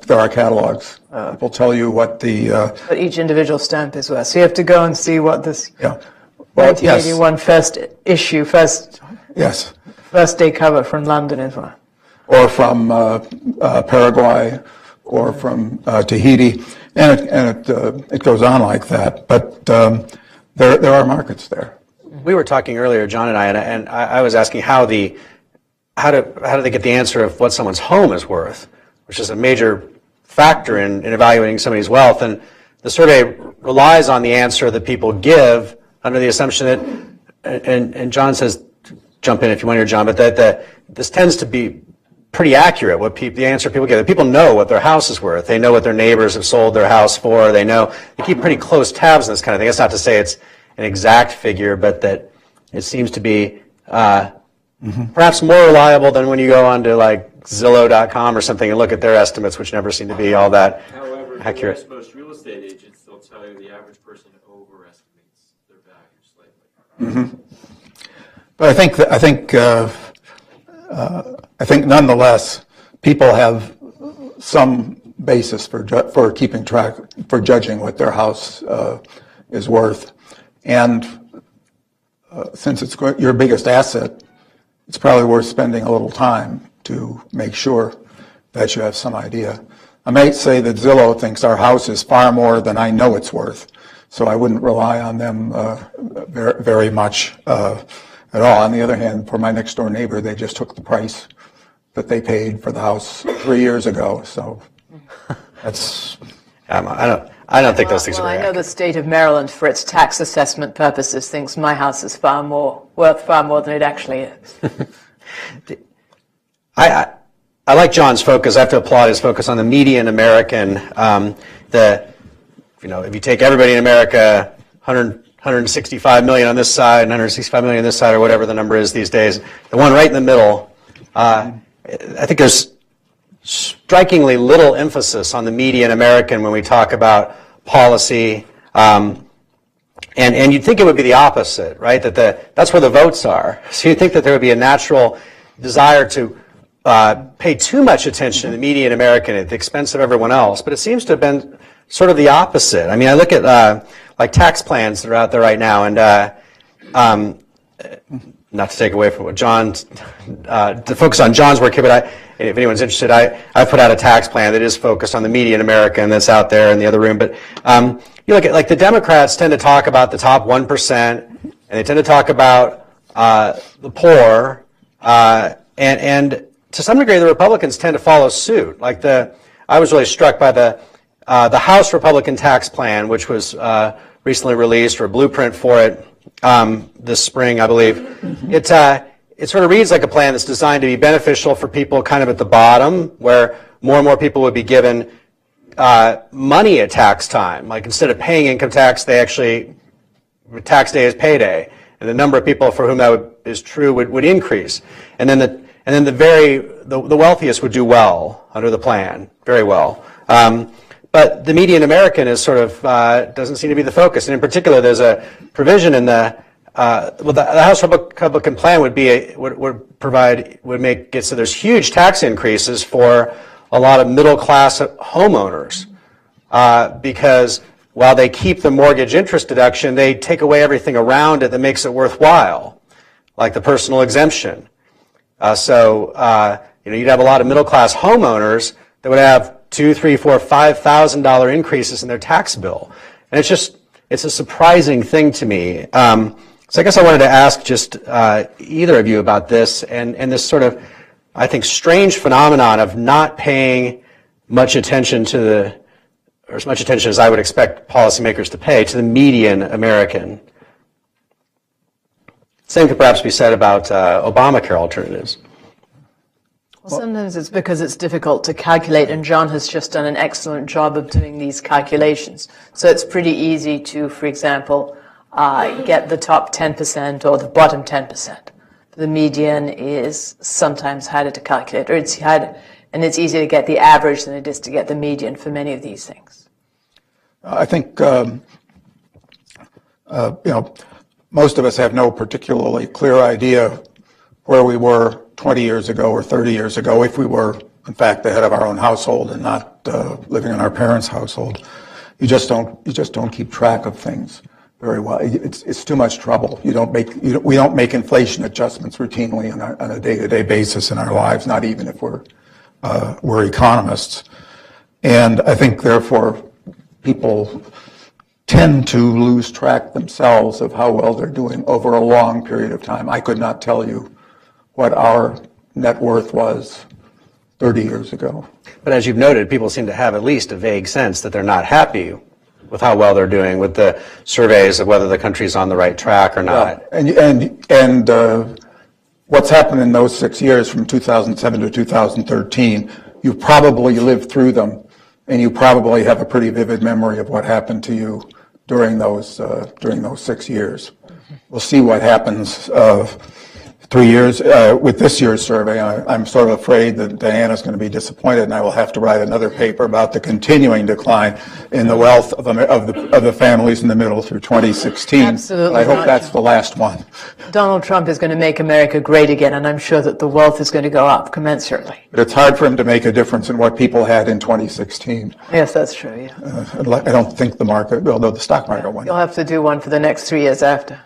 B: There are catalogs. People tell you what the
C: What each individual stamp is worth. So you have to go and see what this
B: yeah. Well, yes,
C: 1981 first issue,
B: yes.
C: first day cover from London is worth.
B: Or from Paraguay, or from Tahiti, and it goes on like that. But there are markets there.
A: we were talking earlier, John and I was asking how do they get the answer of what someone's home is worth, which is a major factor in evaluating somebody's wealth. And the survey relies on the answer that people give under the assumption that, and John says, jump in if you want here, John, but that this tends to be pretty accurate, the answer people give. That people know what their house is worth. They know what their neighbors have sold their house for. They keep pretty close tabs on this kind of thing. That's not to say it's an exact figure, but that it seems to be perhaps more reliable than when you go onto like Zillow.com or something and look at their estimates, which never seem to be all that
D: However,
A: accurate.
D: most real estate agents, they'll tell you the average person overestimates their value slightly.
B: But I think nonetheless, people have some basis for keeping track, for judging what their house is worth, and since it's your biggest asset, it's probably worth spending a little time to make sure that you have some idea. I might say that Zillow thinks our house is far more than I know it's worth, so I wouldn't rely on them very much at all. On the other hand, for my next door neighbor, they just took the price that they paid for the house 3 years ago. So that's.
A: I don't think those things
C: Well,
A: are
C: I
A: very
C: know the state of Maryland, for its tax assessment purposes, thinks my house is worth far more than it actually is.
A: I like John's focus. I have to applaud his focus on the median American. If you take everybody in America, 165 million on this side, and 165 million on this side, or whatever the number is these days, the one right in the middle, I think there's strikingly little emphasis on the median American when we talk about policy. And you'd think it would be the opposite, right? That's where the votes are. So you'd think that there would be a natural desire to pay too much attention to the median American at the expense of everyone else. But it seems to have been sort of the opposite. I mean, I look at like tax plans that are out there right now, and not to take away from what to focus on John's work here, but if anyone's interested, I put out a tax plan that is focused on the median American that's out there in the other room. But you look at, like, the Democrats tend to talk about the top 1%, and they tend to talk about the poor, and to some degree, the Republicans tend to follow suit. Like I was really struck by the House Republican tax plan, which was recently released, or a blueprint for it this spring, I believe. It sort of reads like a plan that's designed to be beneficial for people kind of at the bottom, where more and more people would be given money at tax time. Like, instead of paying income tax, they actually, tax day is payday, and the number of people for whom that is true would increase. And then the wealthiest would do well under the plan, very well. But the median American is sort of doesn't seem to be the focus. And in particular, there's a provision in the House Republican plan would make it so there's huge tax increases for a lot of middle class homeowners because while they keep the mortgage interest deduction, they take away everything around it that makes it worthwhile, like the personal exemption. So you'd have a lot of middle class homeowners that would have $2,000, $3,000, $4,000, $5,000 increases in their tax bill, and it's a surprising thing to me. So I guess I wanted to ask just either of you about this and this sort of, I think, strange phenomenon of not paying much attention or as much attention as I would expect policymakers to pay to the median American. Same could perhaps be said about Obamacare alternatives.
C: Well, sometimes it's because it's difficult to calculate, and John has just done an excellent job of doing these calculations. So it's pretty easy to, for example, get the top 10% or the bottom 10%. The median is sometimes harder to calculate, or it's easier to get the average than it is to get the median for many of these things.
B: I think most of us have no particularly clear idea where we were 20 years ago or 30 years ago, if we were, in fact, the head of our own household and not living in our parents' household. You just don't keep track of things very well. It's too much trouble. We don't make inflation adjustments routinely on a day-to-day basis in our lives, not even if we're economists. And I think, therefore, people tend to lose track themselves of how well they're doing over a long period of time. I could not tell you what our net worth was 30 years ago.
A: But as you've noted, people seem to have at least a vague sense that they're not happy with how well they're doing, with the surveys of whether the country's on the right track or not.
B: And what's happened in those 6 years from 2007 to 2013, you probably lived through them, and you probably have a pretty vivid memory of what happened to you during those 6 years. We'll see what happens 3 years with this year's survey. I'm sort of afraid that Diana's going to be disappointed, and I will have to write another paper about the continuing decline in the wealth of the families in the middle through 2016.
C: Absolutely.
B: I hope that's the last one.
C: Donald Trump is going to make America great again, and I'm sure that the wealth is going to go up commensurately.
B: But it's hard for him to make a difference in what people had in 2016.
C: Yes, that's true. Yeah.
B: I don't think the market, although the stock market went
C: You'll
B: up.
C: have to do one for the next 3 years after.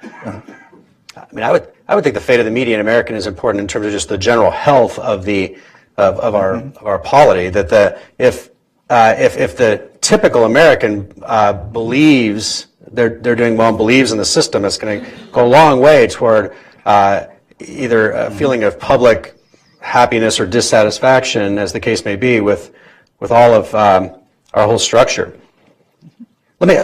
A: I mean, I would think the fate of the median American is important in terms of just the general health of our polity. That if the typical American believes they're doing well and believes in the system, it's going to go a long way toward either a feeling of public happiness or dissatisfaction, as the case may be, with all of our whole structure. Let me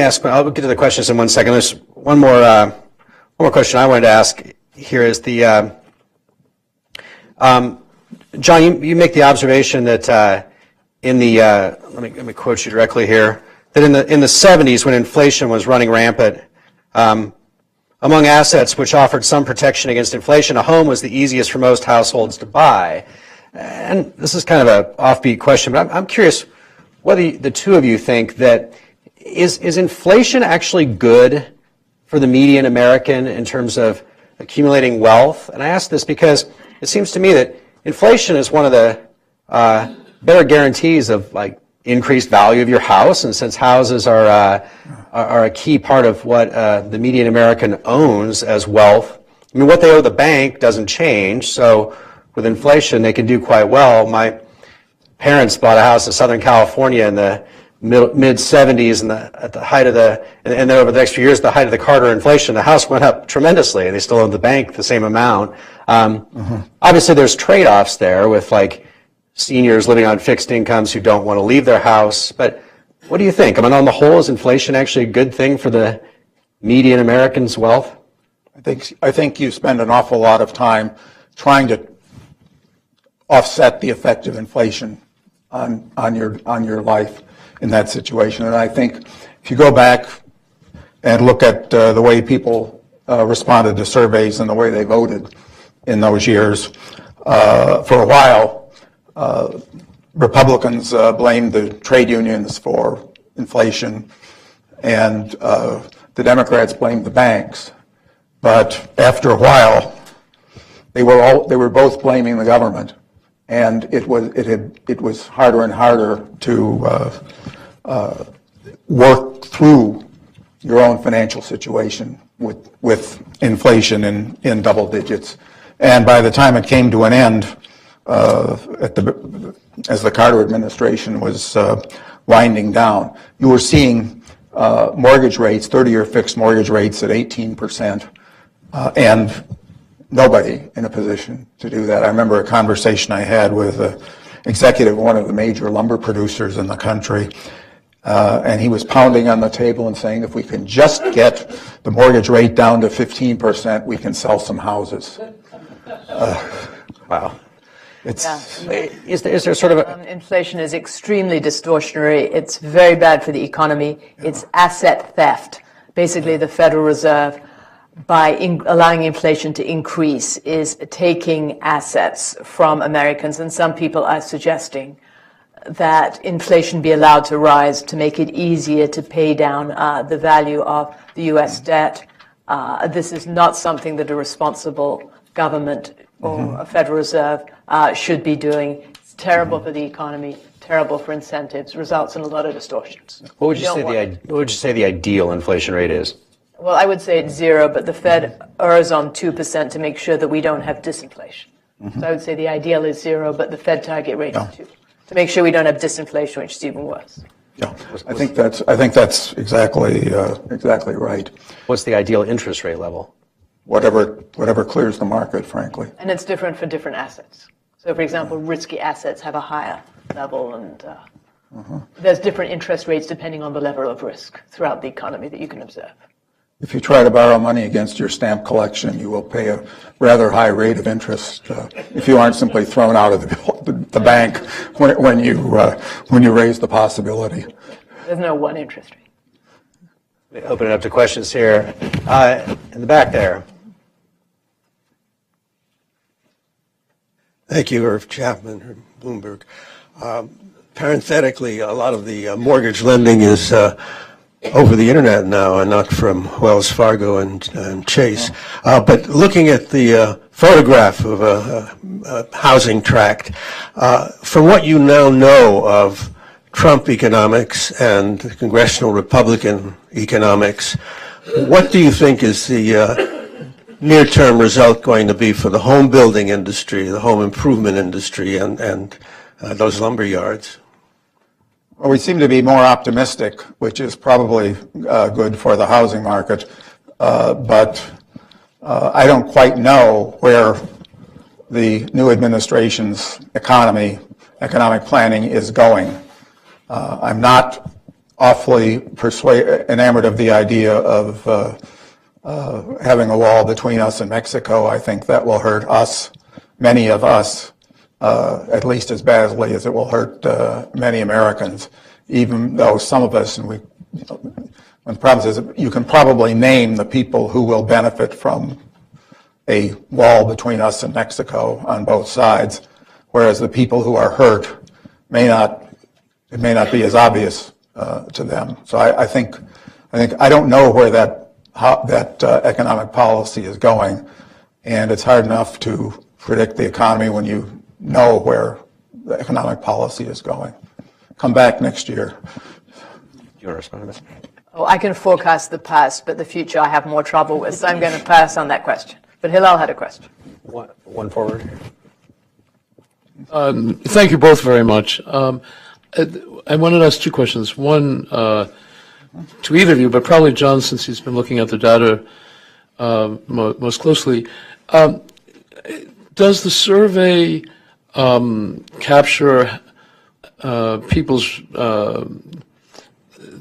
A: ask. I'll get to the questions in 1 second. There's one more question I wanted to ask here is the John. You make the observation that in the let me quote you directly here, that in the 70s, when inflation was running rampant, among assets which offered some protection against inflation, a home was the easiest for most households to buy. And this is kind of an offbeat question, but I'm curious whether the two of you think that is inflation actually good for the median American in terms of accumulating wealth? And I ask this because it seems to me that inflation is one of the better guarantees of like increased value of your house, and since houses are a key part of what the median American owns as wealth, I mean, what they owe the bank doesn't change, so with inflation they can do quite well. My parents bought a house in Southern California in the mid-70s, and at the height of and then over the next few years, the height of the Carter inflation, the house went up tremendously, and they still owe the bank the same amount. Obviously, there's trade-offs there with like seniors living on fixed incomes who don't want to leave their house. But what do you think? I mean, on the whole, is inflation actually a good thing for the median American's wealth?
B: I think you spend an awful lot of time trying to offset the effect of inflation on your life in that situation. And I think if you go back and look at the way people responded to surveys and the way they voted in those years, for a while, Republicans blamed the trade unions for inflation, and the Democrats blamed the banks. But after a while, they were both blaming the government, and it was harder and harder to work through your own financial situation with inflation in double digits. And by the time it came to an end, as the Carter administration was winding down, you were seeing mortgage rates, 30-year fixed mortgage rates at 18%, and nobody in a position to do that. I remember a conversation I had with an executive of one of the major lumber producers in the country, and he was pounding on the table and saying, if we can just get the mortgage rate down to 15%, we can sell some houses.
A: Wow.
B: It's,
A: Is there sort of a,
C: Inflation is extremely distortionary. It's very bad for the economy. It's asset theft. Basically, the Federal Reserve, by allowing inflation to increase, is taking assets from Americans. And some people are suggesting that inflation be allowed to rise to make it easier to pay down the value of the U.S. debt. This is not something that a responsible government or a Federal Reserve should be doing. It's terrible for the economy, terrible for incentives, results in a lot of distortions.
A: what would you say the ideal inflation rate is?
C: Well, I would say it's 0, but the Fed errs on 2% to make sure that we don't have disinflation. So I would say the ideal is 0, but the Fed target rate is 2, to make sure we don't have disinflation, which is even worse.
B: yeah, I think that's exactly right.
A: What's the ideal interest rate level?
B: Whatever clears the market, frankly.
C: And it's different for different assets. So, for example, risky assets have a higher level, and there's different interest rates depending on the level of risk throughout the economy that you can observe.
B: If you try to borrow money against your stamp collection, you will pay a rather high rate of interest if you aren't simply thrown out of the bank when you raise the possibility.
C: There's no one interest rate.
A: Open it up to questions here. In the back there.
E: Thank you, Irv Chapman, Bloomberg. Parenthetically, a lot of the mortgage lending is over the internet now and not from Wells Fargo and Chase. But looking at the photograph of a housing tract, from what you now know of Trump economics and congressional Republican economics, what do you think is the near-term result going to be for the home building industry, the home improvement industry, and those lumber yards?
B: Well, we seem to be more optimistic, which is probably good for the housing market, but I don't quite know where the new administration's economic planning is going. I'm not awfully enamored of the idea of having a wall between us and Mexico. I think that will hurt us, many of us, at least as badly as it will hurt many Americans, even though some of us, and the problem is you can probably name the people who will benefit from a wall between us and Mexico on both sides, whereas the people who are hurt it may not be as obvious to them. So I think I don't know where that economic policy is going, and it's hard enough to predict the economy when you know where the economic policy is going. Come back next year.
A: Do you want to respond to this?
C: Oh, I can forecast the past, but the future I have more trouble with, so I'm going to pass on that question. But Hillel had a question.
A: One forward.
F: Thank you both very much. I wanted to ask two questions. One to either of you, but probably John, since he's been looking at the data most closely. Does the survey capture people's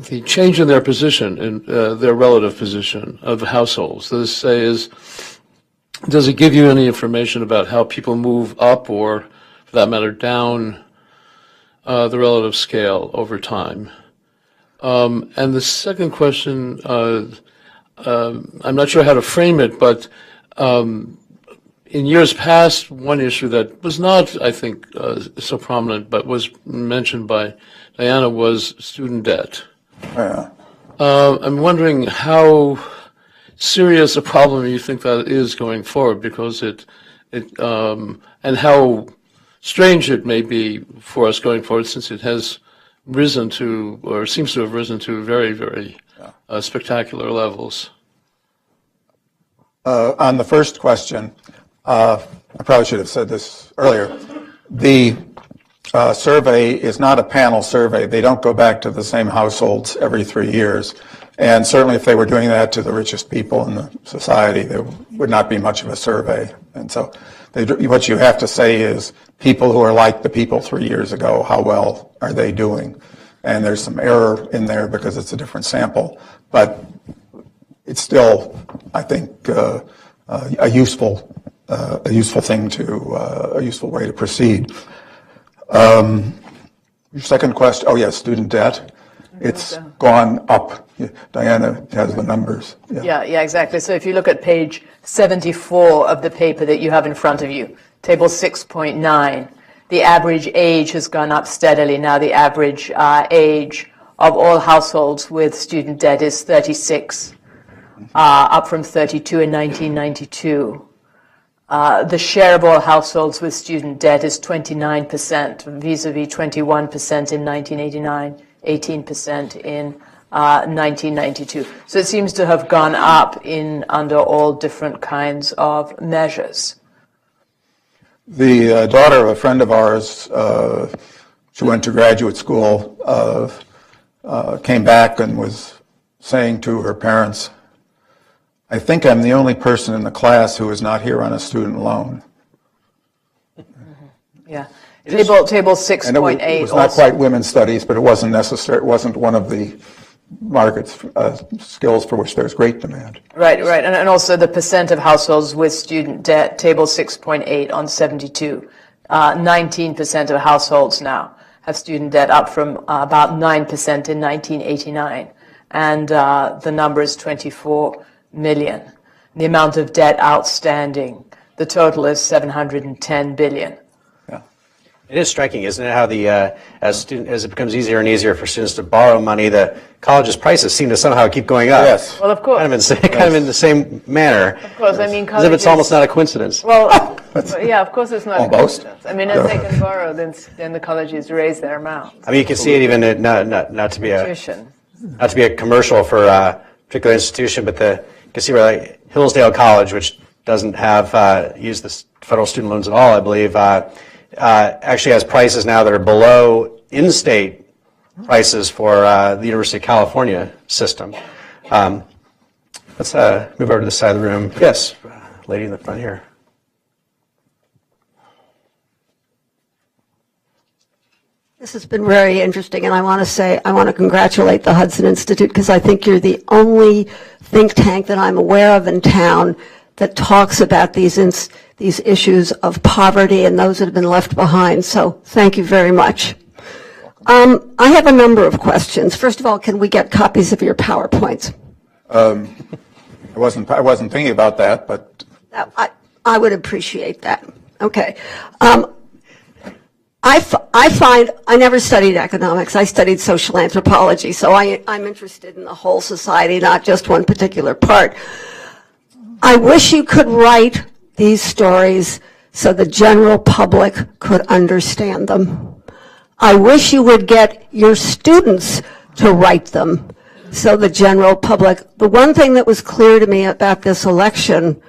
F: the change in their position, in their relative position of the households? Does it give you any information about how people move up, or for that matter down, the relative scale over time? And the second question, I'm not sure how to frame it, but in years past, one issue that was not, I think, so prominent, but was mentioned by Diana, was student debt.
B: Yeah.
F: I'm wondering how serious a problem you think that is going forward, because and how strange it may be for us going forward, since it has risen to, or seems to have risen to, very, very spectacular levels.
B: On the first question, I probably should have said this earlier. The survey is not a panel survey. They don't go back to the same households every 3 years. And certainly if they were doing that to the richest people in the society, there would not be much of a survey. And so what you have to say is people who are like the people 3 years ago, how well are they doing? And there's some error in there because it's a different sample. But it's still, I think, a useful a useful thing a useful way to proceed. Your second question, oh yes, student debt. It's gone up. Diana has the numbers.
C: Yeah, exactly. So if you look at page 74 of the paper that you have in front of you, table 6.9, the average age has gone up steadily. Now the average age of all households with student debt is 36, up from 32 in 1992. The share of all households with student debt is 29%, vis-a-vis 21% in 1989, 18% in 1992. So it seems to have gone up under all different kinds of measures.
B: The daughter of a friend of ours, she went to graduate school, came back and was saying to her parents, I think I'm the only person in the class who is not here on a student loan.
C: Yeah. Table 6.8.
B: And it was not quite women's studies, but it wasn't necessary. It wasn't one of the market's skills for which there's great demand.
C: Right. And also the percent of households with student debt, table 6.8 on 72. 19% of households now have student debt, up from about 9% in 1989. And the number is 24 million. The amount of debt outstanding, the total is 710 billion.
A: It is striking, isn't it, how as it becomes easier and easier for students to borrow money, the college's prices seem to somehow keep going up.
B: Yes.
C: Well, of course.
A: Kind of in the same manner.
C: Of course, I mean,
A: As if it's almost not a coincidence.
C: Well, yeah, of course it's not
B: Almost.
C: a coincidence. I mean, if they can borrow, then the colleges raise their amount.
A: I mean, you can see it even not to be a
C: Tuition.
A: not to be a commercial for a particular institution, but you can see where like Hillsdale College, which doesn't have use the federal student loans at all, I believe, actually has prices now that are below in-state prices for the University of California system. Let's move over to this side of the room. Yes, lady in the front here.
G: This has been very interesting, and I want to congratulate the Hudson Institute, because I think you're the only think tank that I'm aware of in town that talks about these issues of poverty and those that have been left behind. So thank you very much. I have a number of questions. First of all, can we get copies of your PowerPoints?
B: I wasn't thinking about that, but
G: I would appreciate that. Okay. I find I never studied economics. I studied social anthropology, so I'm interested in the whole society, not just one particular part. I wish you could write these stories so the general public could understand them. I wish you would get your students to write them so the general public. The one thing that was clear to me about this election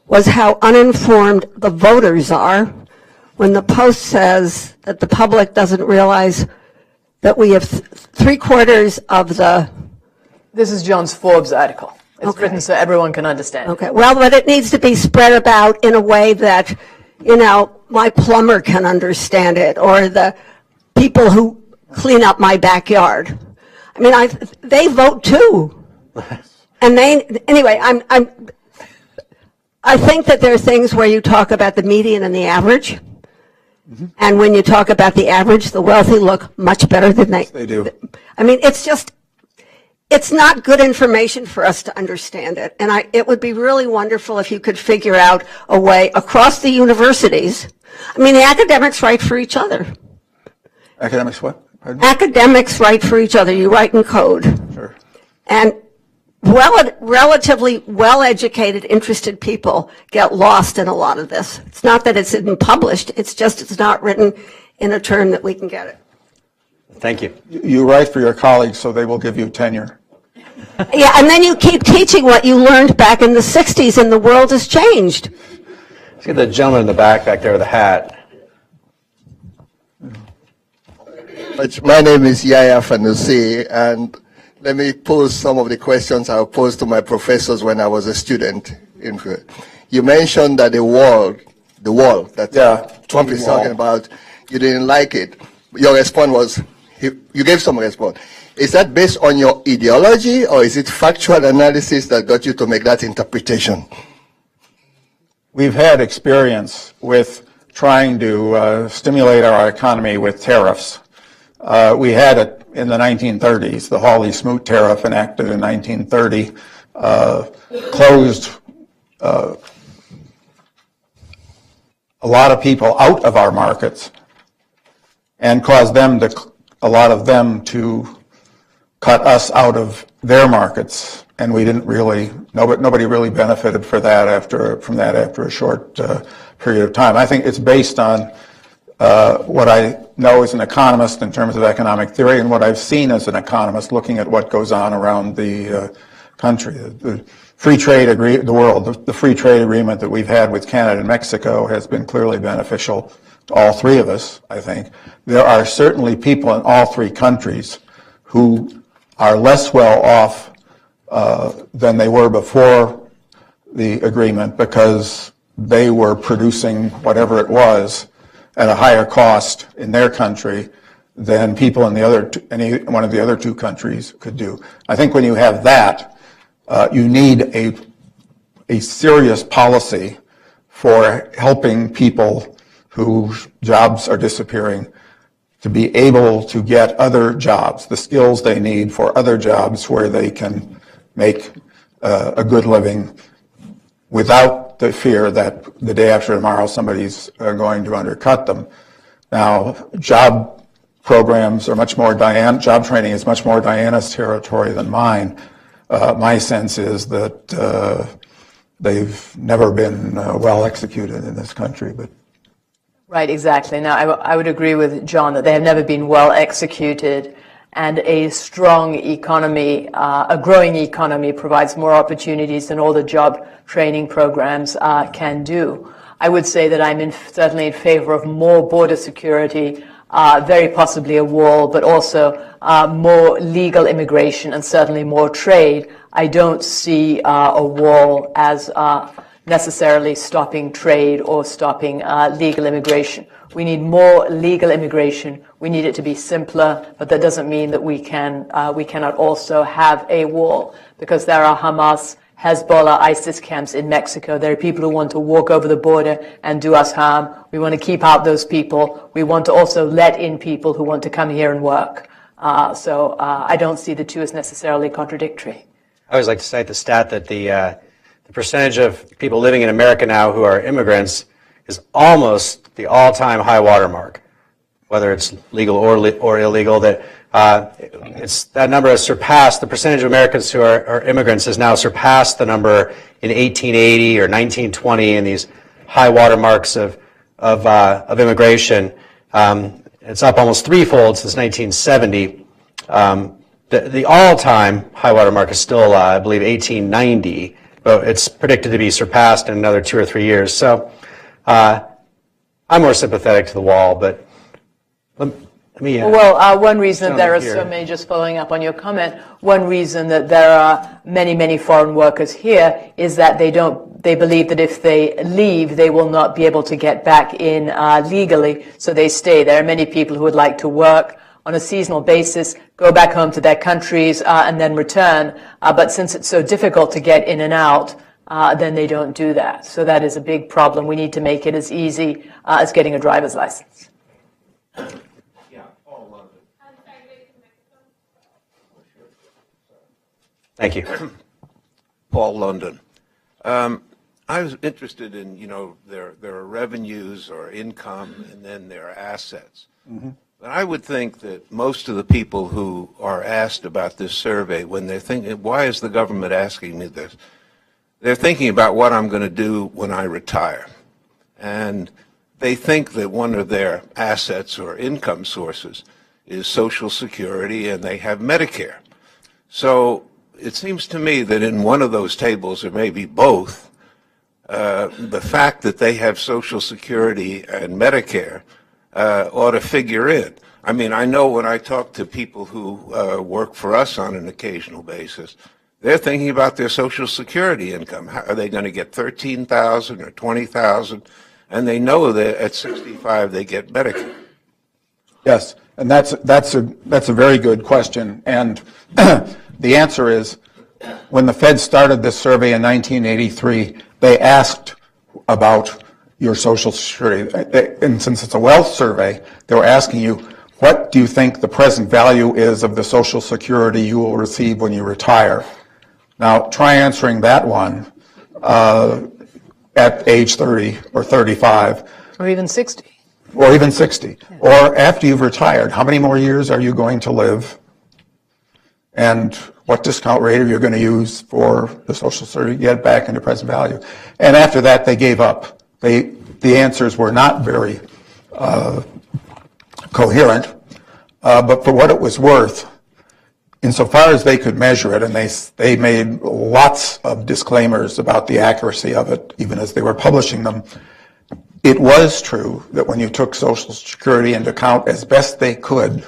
G: was how uninformed the voters are when the Post says that the public doesn't realize that we have three-quarters of the...
C: This is John's Forbes article. It's
G: Okay.
C: written so everyone can understand.
G: Okay, well, but it needs to be spread about in a way that, my plumber can understand it, or the people who clean up my backyard. I mean, they vote too. And anyway, I think that there are things where you talk about the median and the average. Mm-hmm. And when you talk about the average, the wealthy look much better than they
B: do.
G: I mean, it's not good information for us to understand it. And it would be really wonderful if you could figure out a way across the universities. I mean, the academics write for each other.
B: Academics what? Pardon?
G: Academics write for each other. You write in code.
B: Sure.
G: And relatively well-educated, interested people get lost in a lot of this. It's not that it's isn't published. It's just it's not written in a term that we can get it.
A: Thank you.
B: You write for your colleagues, so they will give you tenure.
G: Yeah, and then you keep teaching what you learned back in the 60s, and the world has changed.
A: Let's get the gentleman in the back there with the hat.
H: My name is Yaya Fanusi, and let me pose some of the questions I posed to my professors when I was a student. You mentioned that the wall that Trump is talking about, you didn't like it. Your response was, you gave some response. Is that based on your ideology, or is it factual analysis that got you to make that interpretation?
B: we've had experience with trying to stimulate our economy with tariffs. We had it in the 1930s, the Hawley-Smoot tariff enacted in 1930, closed a lot of people out of our markets and caused a lot of them to cut us out of their markets, and we didn't really, nobody really benefited from that after a short period of time. I think it's based on what I know as an economist in terms of economic theory and what I've seen as an economist looking at what goes on around the country. The free trade the free trade agreement that we've had with Canada and Mexico has been clearly beneficial to all three of us, I think. There are certainly people in all three countries who are less well off than they were before the agreement because they were producing whatever it was at a higher cost in their country than people in any one of the other two countries could do. I think when you have that, you need a serious policy for helping people whose jobs are disappearing to be able to get other jobs, the skills they need for other jobs where they can make a good living without the fear that the day after tomorrow somebody's going to undercut them. Now, job programs are much more job training is much more Diana's territory than mine. My sense is that they've never been well executed in this country, but.
C: Right, exactly. Now, I would agree with John that they have never been well executed, and a strong economy, a growing economy provides more opportunities than all the job training programs can do. I would say that I'm certainly in favor of more border security, very possibly a wall, but also more legal immigration and certainly more trade. I don't see a wall as necessarily stopping trade or stopping legal immigration. We need more legal immigration. We need it to be simpler, but that doesn't mean that we cannot also have a wall, because there are Hamas, Hezbollah, ISIS camps in Mexico. There are people who want to walk over the border and do us harm. We want to keep out those people. We want to also let in people who want to come here and work. So I don't see the two as necessarily contradictory.
A: I always like to cite the stat that the percentage of people living in America now who are immigrants is almost the all-time high water mark, whether it's legal or illegal. That that number has surpassed, the percentage of Americans who are immigrants has now surpassed the number in 1880 or 1920 in these high water marks of immigration. It's up almost threefold since 1970. The all-time high water mark is still, I believe, 1890. But it's predicted to be surpassed in another 2 or 3 years. So I'm more sympathetic to the wall, but let me...
C: one reason that there are so many, just following up on your comment, one reason that there are many, many foreign workers here is that they believe that if they leave, they will not be able to get back in legally, so they stay. There are many people who would like to work on a seasonal basis, go back home to their countries, and then return. But since it's so difficult to get in and out, then they don't do that. So that is a big problem. We need to make it as easy as getting a driver's license.
D: Yeah, Paul London.
A: Thank you.
I: Paul London. I was interested in, there are revenues or income, and then there are assets. Mm-hmm. But I would think that most of the people who are asked about this survey, when they're thinking, why is the government asking me this? They're thinking about what I'm going to do when I retire. And they think that one of their assets or income sources is Social Security, and they have Medicare. So it seems to me that in one of those tables, or maybe both, the fact that they have Social Security and Medicare ought to figure in. I mean, I know when I talk to people who work for us on an occasional basis, they're thinking about their Social Security income. How, are they going to get $13,000 or $20,000? And they know that at 65 they get Medicare.
B: Yes, and that's a very good question. And the answer is, when the Fed started this survey in 1983, they asked about your Social Security. And since it's a wealth survey, they were asking you, what do you think the present value is of the Social Security you will receive when you retire? Now, try answering that one at age 30 or 35.
C: Or even 60.
B: Or even 60. Yeah. Or after you've retired, how many more years are you going to live? And what discount rate are you going to use for the Social Security to get back into present value? And after that, they gave up. The answers were not very coherent, but for what it was worth, insofar as they could measure it, and they made lots of disclaimers about the accuracy of it, even as they were publishing them, it was true that when you took Social Security into account as best they could,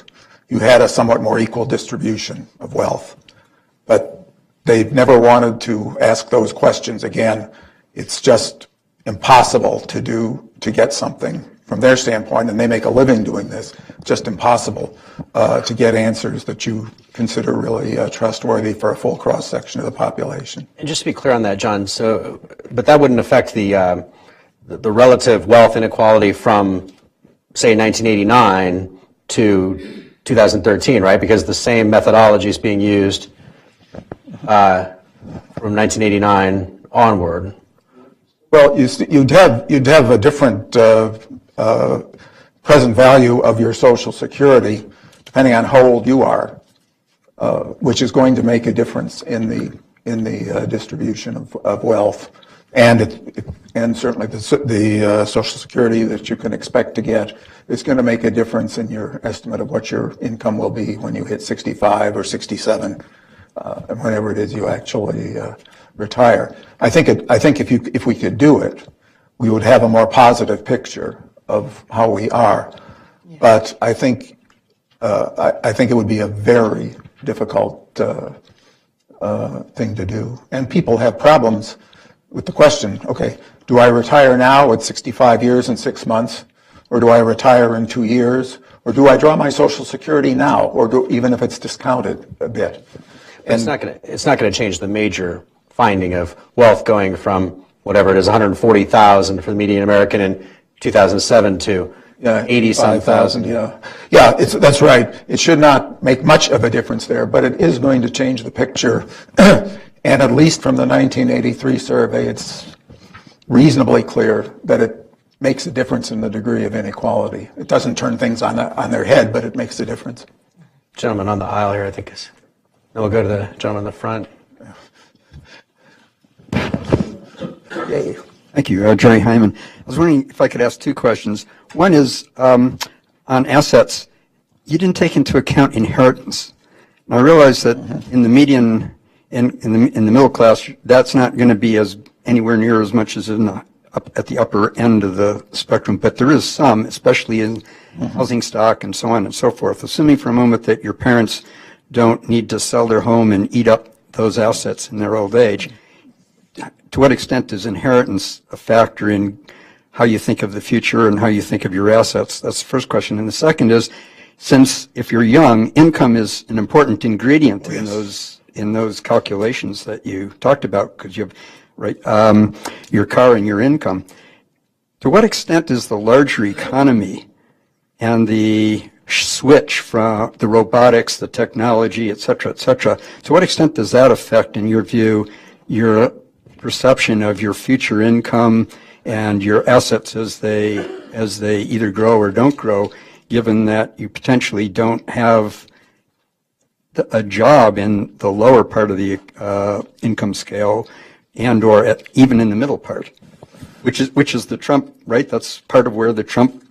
B: you had a somewhat more equal distribution of wealth. But they've never wanted to ask those questions again. It's just impossible to get something from their standpoint, and they make a living doing this, just impossible to get answers that you consider really trustworthy for a full cross-section of the population.
A: And just to be clear on that, John, but that wouldn't affect the relative wealth inequality from, say, 1989 to 2013, right? Because the same methodology is being used from 1989 onward.
B: Well, you'd have a different present value of your Social Security depending on how old you are, which is going to make a difference in the distribution of wealth, and certainly the Social Security that you can expect to get is going to make a difference in your estimate of what your income will be when you hit 65 or 67, whenever it is you actually retire. I think if we could do it, we would have a more positive picture of how we are. Yeah. But I think it would be a very difficult thing to do. And people have problems with the question, okay, do I retire now at 65 years and 6 months? Or do I retire in 2 years? Or do I draw my Social Security now? Or even if it's discounted a bit?
A: And it's not going to change the major finding of wealth going from whatever it is, 140,000 for the median American in 2007 to 80-some thousand.
B: Yeah, that's right. It should not make much of a difference there, but it is going to change the picture. And at least from the 1983 survey, it's reasonably clear that it makes a difference in the degree of inequality. It doesn't turn things on their head, but it makes a difference.
A: Gentleman on the aisle here, I think is. Then we'll go to the gentleman in the front.
J: Yay. Thank you, Jerry Hyman. I was wondering if I could ask two questions. One is on assets. You didn't take into account inheritance. And I realize that in the median, in the middle class, that's not going to be anywhere near as much as at the upper end of the spectrum, but there is some, especially in housing stock and so on and so forth. Assuming for a moment that your parents don't need to sell their home and eat up those assets in their old age, to what extent is inheritance a factor in how you think of the future and how you think of your assets? That's the first question. And the second is, since if you're young, income is an important ingredient in those calculations that you talked about, because you have your car and your income. To what extent is the larger economy and the switch from the robotics, the technology, et cetera, to what extent does that affect, in your view, your perception of your future income and your assets as they either grow or don't grow, given that you potentially don't have a job in the lower part of the income scale and or even in the middle part, which is the Trump, right? That's part of where the Trump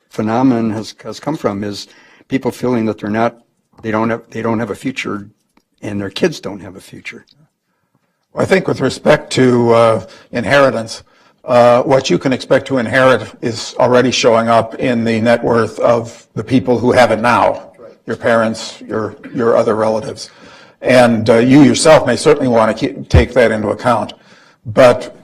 J: phenomenon has come from, is people feeling that they don't have a future and their kids don't have a future.
B: I think with respect to inheritance, what you can expect to inherit is already showing up in the net worth of the people who have it now, your parents, your other relatives. And you yourself may certainly want to take that into account. But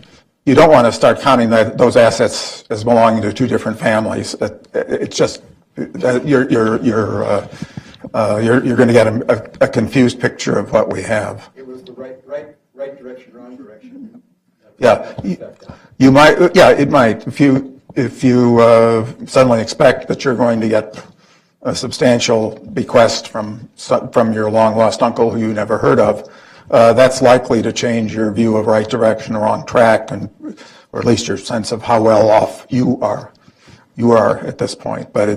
B: you don't want to start counting those assets as belonging to two different families. It's just, you're going to get a confused picture of what we have.
J: It was the right direction, wrong direction.
B: Yeah, you might. Yeah, it might. If you suddenly expect that you're going to get a substantial bequest from your long lost uncle who you never heard of, that's likely to change your view of right direction or wrong track, or at least your sense of how well off you are at this point. But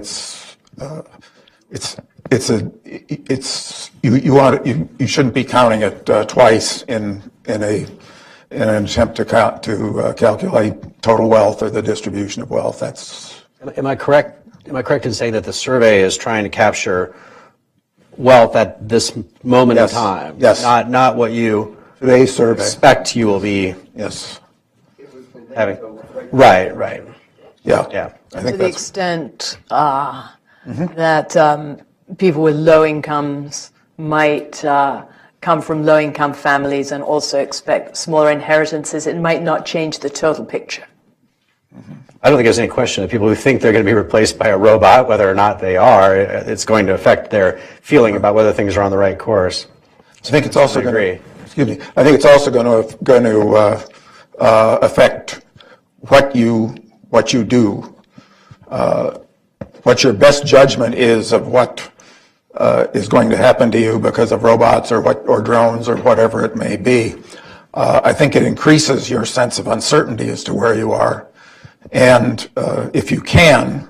B: you shouldn't be counting it twice in an attempt to calculate total wealth or the distribution of wealth. That's.
A: Am I correct? Am I correct in saying that the survey is trying to capture wealth at this moment in time?
B: Yes.
A: Not what you
B: Today's survey.
A: expect you will be
B: Yes.
A: having. Right.
B: Yeah. I think
C: To the
B: that's.
C: extent that people with low incomes might come from low-income families and also expect smaller inheritances, it might not change the total picture.
A: I don't think there's any question that people who think they're going to be replaced by a robot, whether or not they are, it's going to affect their feeling about whether things are on the right course.
B: I think it's also going
A: agree.
B: to. Excuse me. I think it's also going to affect what you do, what your best judgment is of what is going to happen to you because of robots or drones or whatever it may be. I think it increases your sense of uncertainty as to where you are. And if you can,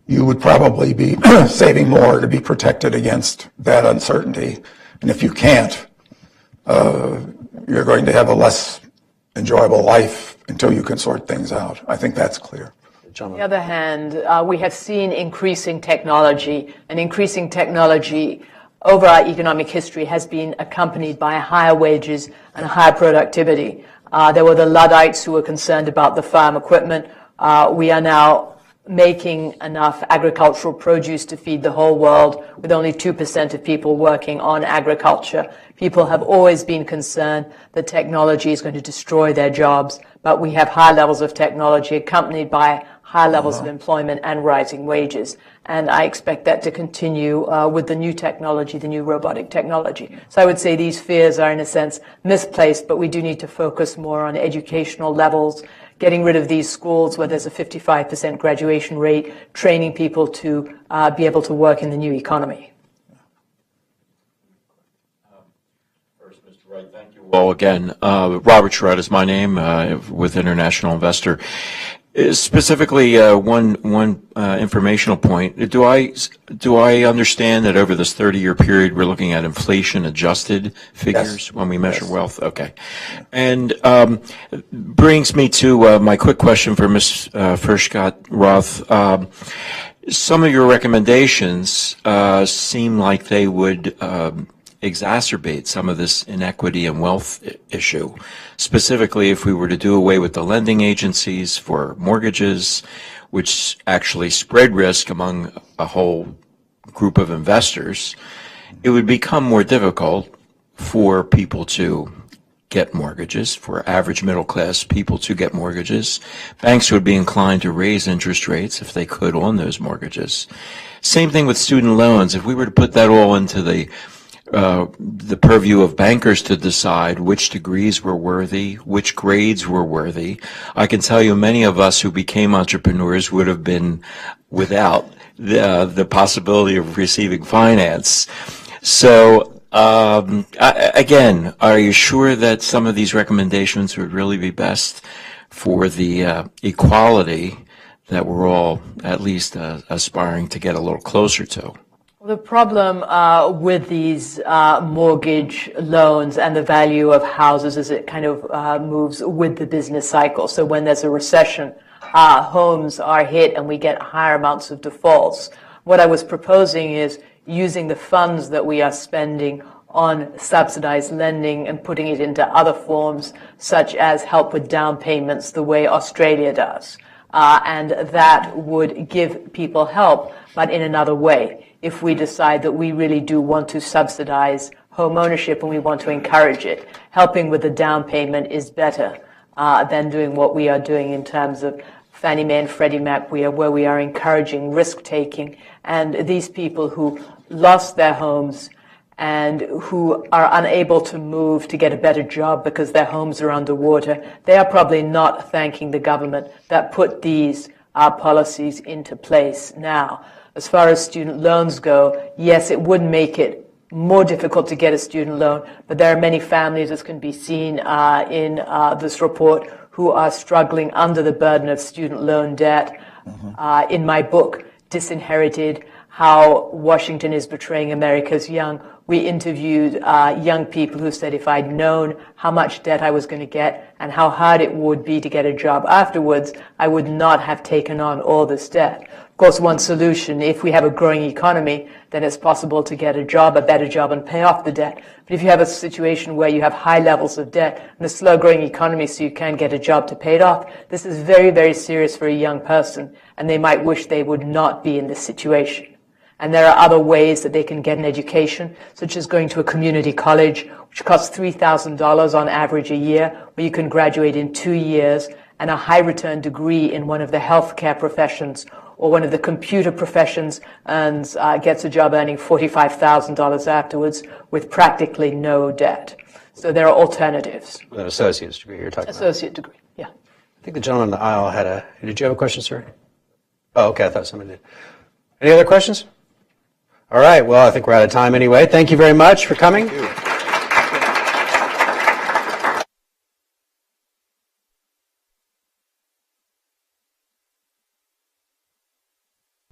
B: you would probably be saving more to be protected against that uncertainty. And if you can't, you're going to have a less enjoyable life until you can sort things out. I think that's clear.
C: On the other hand, we have seen increasing technology, and increasing technology over our economic history has been accompanied by higher wages and higher productivity. There were the Luddites who were concerned about the farm equipment. We are now making enough agricultural produce to feed the whole world with only 2% of people working on agriculture. People have always been concerned that technology is going to destroy their jobs, but we have high levels of technology accompanied by high levels of employment and rising wages. And I expect that to continue with the new technology, the new robotic technology. So I would say these fears are in a sense misplaced, but we do need to focus more on educational levels, getting rid of these schools where there's a 55% graduation rate, training people to be able to work in the new economy.
K: First, Mr. Wright, thank you all again. Robert Sherrod is my name with International Investor. Specifically, one informational point. Do I understand that over this 30-year period we're looking at inflation-adjusted figures when we measure wealth? Okay, and brings me to my quick question for Ms. Furchtgott-Roth. Some of your recommendations seem like they would exacerbate some of this inequity and wealth issue. Specifically, if we were to do away with the lending agencies for mortgages, which actually spread risk among a whole group of investors, it would become more difficult for people to get mortgages, for average middle class people to get mortgages. Banks would be inclined to raise interest rates if they could on those mortgages. Same thing with student loans. If we were to put that all into the purview of bankers to decide which degrees were worthy, which grades were worthy, I can tell you many of us who became entrepreneurs would have been without the possibility of receiving finance. So, again, are you sure that some of these recommendations would really be best for the equality that we're all at least aspiring to get a little closer to?
C: The problem with these mortgage loans and the value of houses is it kind of moves with the business cycle. So when there's a recession, homes are hit and we get higher amounts of defaults. What I was proposing is using the funds that we are spending on subsidized lending and putting it into other forms, such as help with down payments, the way Australia does. And that would give people help, but in another way. If we decide that we really do want to subsidize home ownership and we want to encourage it, helping with the down payment is better than doing what we are doing in terms of Fannie Mae and Freddie Mac, where we are encouraging risk-taking. And these people who lost their homes and who are unable to move to get a better job because their homes are underwater, they are probably not thanking the government that put these policies into place now. As far as student loans go, yes, it would make it more difficult to get a student loan, but there are many families, as can be seen in this report, who are struggling under the burden of student loan debt. In my book, Disinherited, How Washington is Betraying America's Young, we interviewed young people who said if I'd known how much debt I was going to get and how hard it would be to get a job afterwards, I would not have taken on all this debt. Of course, one solution, if we have a growing economy, then it's possible to get a job, a better job, and pay off the debt. But if you have a situation where you have high levels of debt and a slow-growing economy so you can't get a job to pay it off, this is very, very serious for a young person, and they might wish they would not be in this situation. And there are other ways that they can get an education, such as going to a community college, which costs $3,000 on average a year, where you can graduate in 2 years, and a high-return degree in one of the healthcare professions or one of the computer professions and gets a job earning $45,000 afterwards with practically no debt. So there are alternatives.
A: With an associate's degree you're talking about.
C: Associate degree, yeah.
A: I think the gentleman in the aisle had a... Did you have a question, sir? Oh, okay, I thought somebody did. Any other questions? All right, well, I think we're out of time anyway. Thank you very much for coming.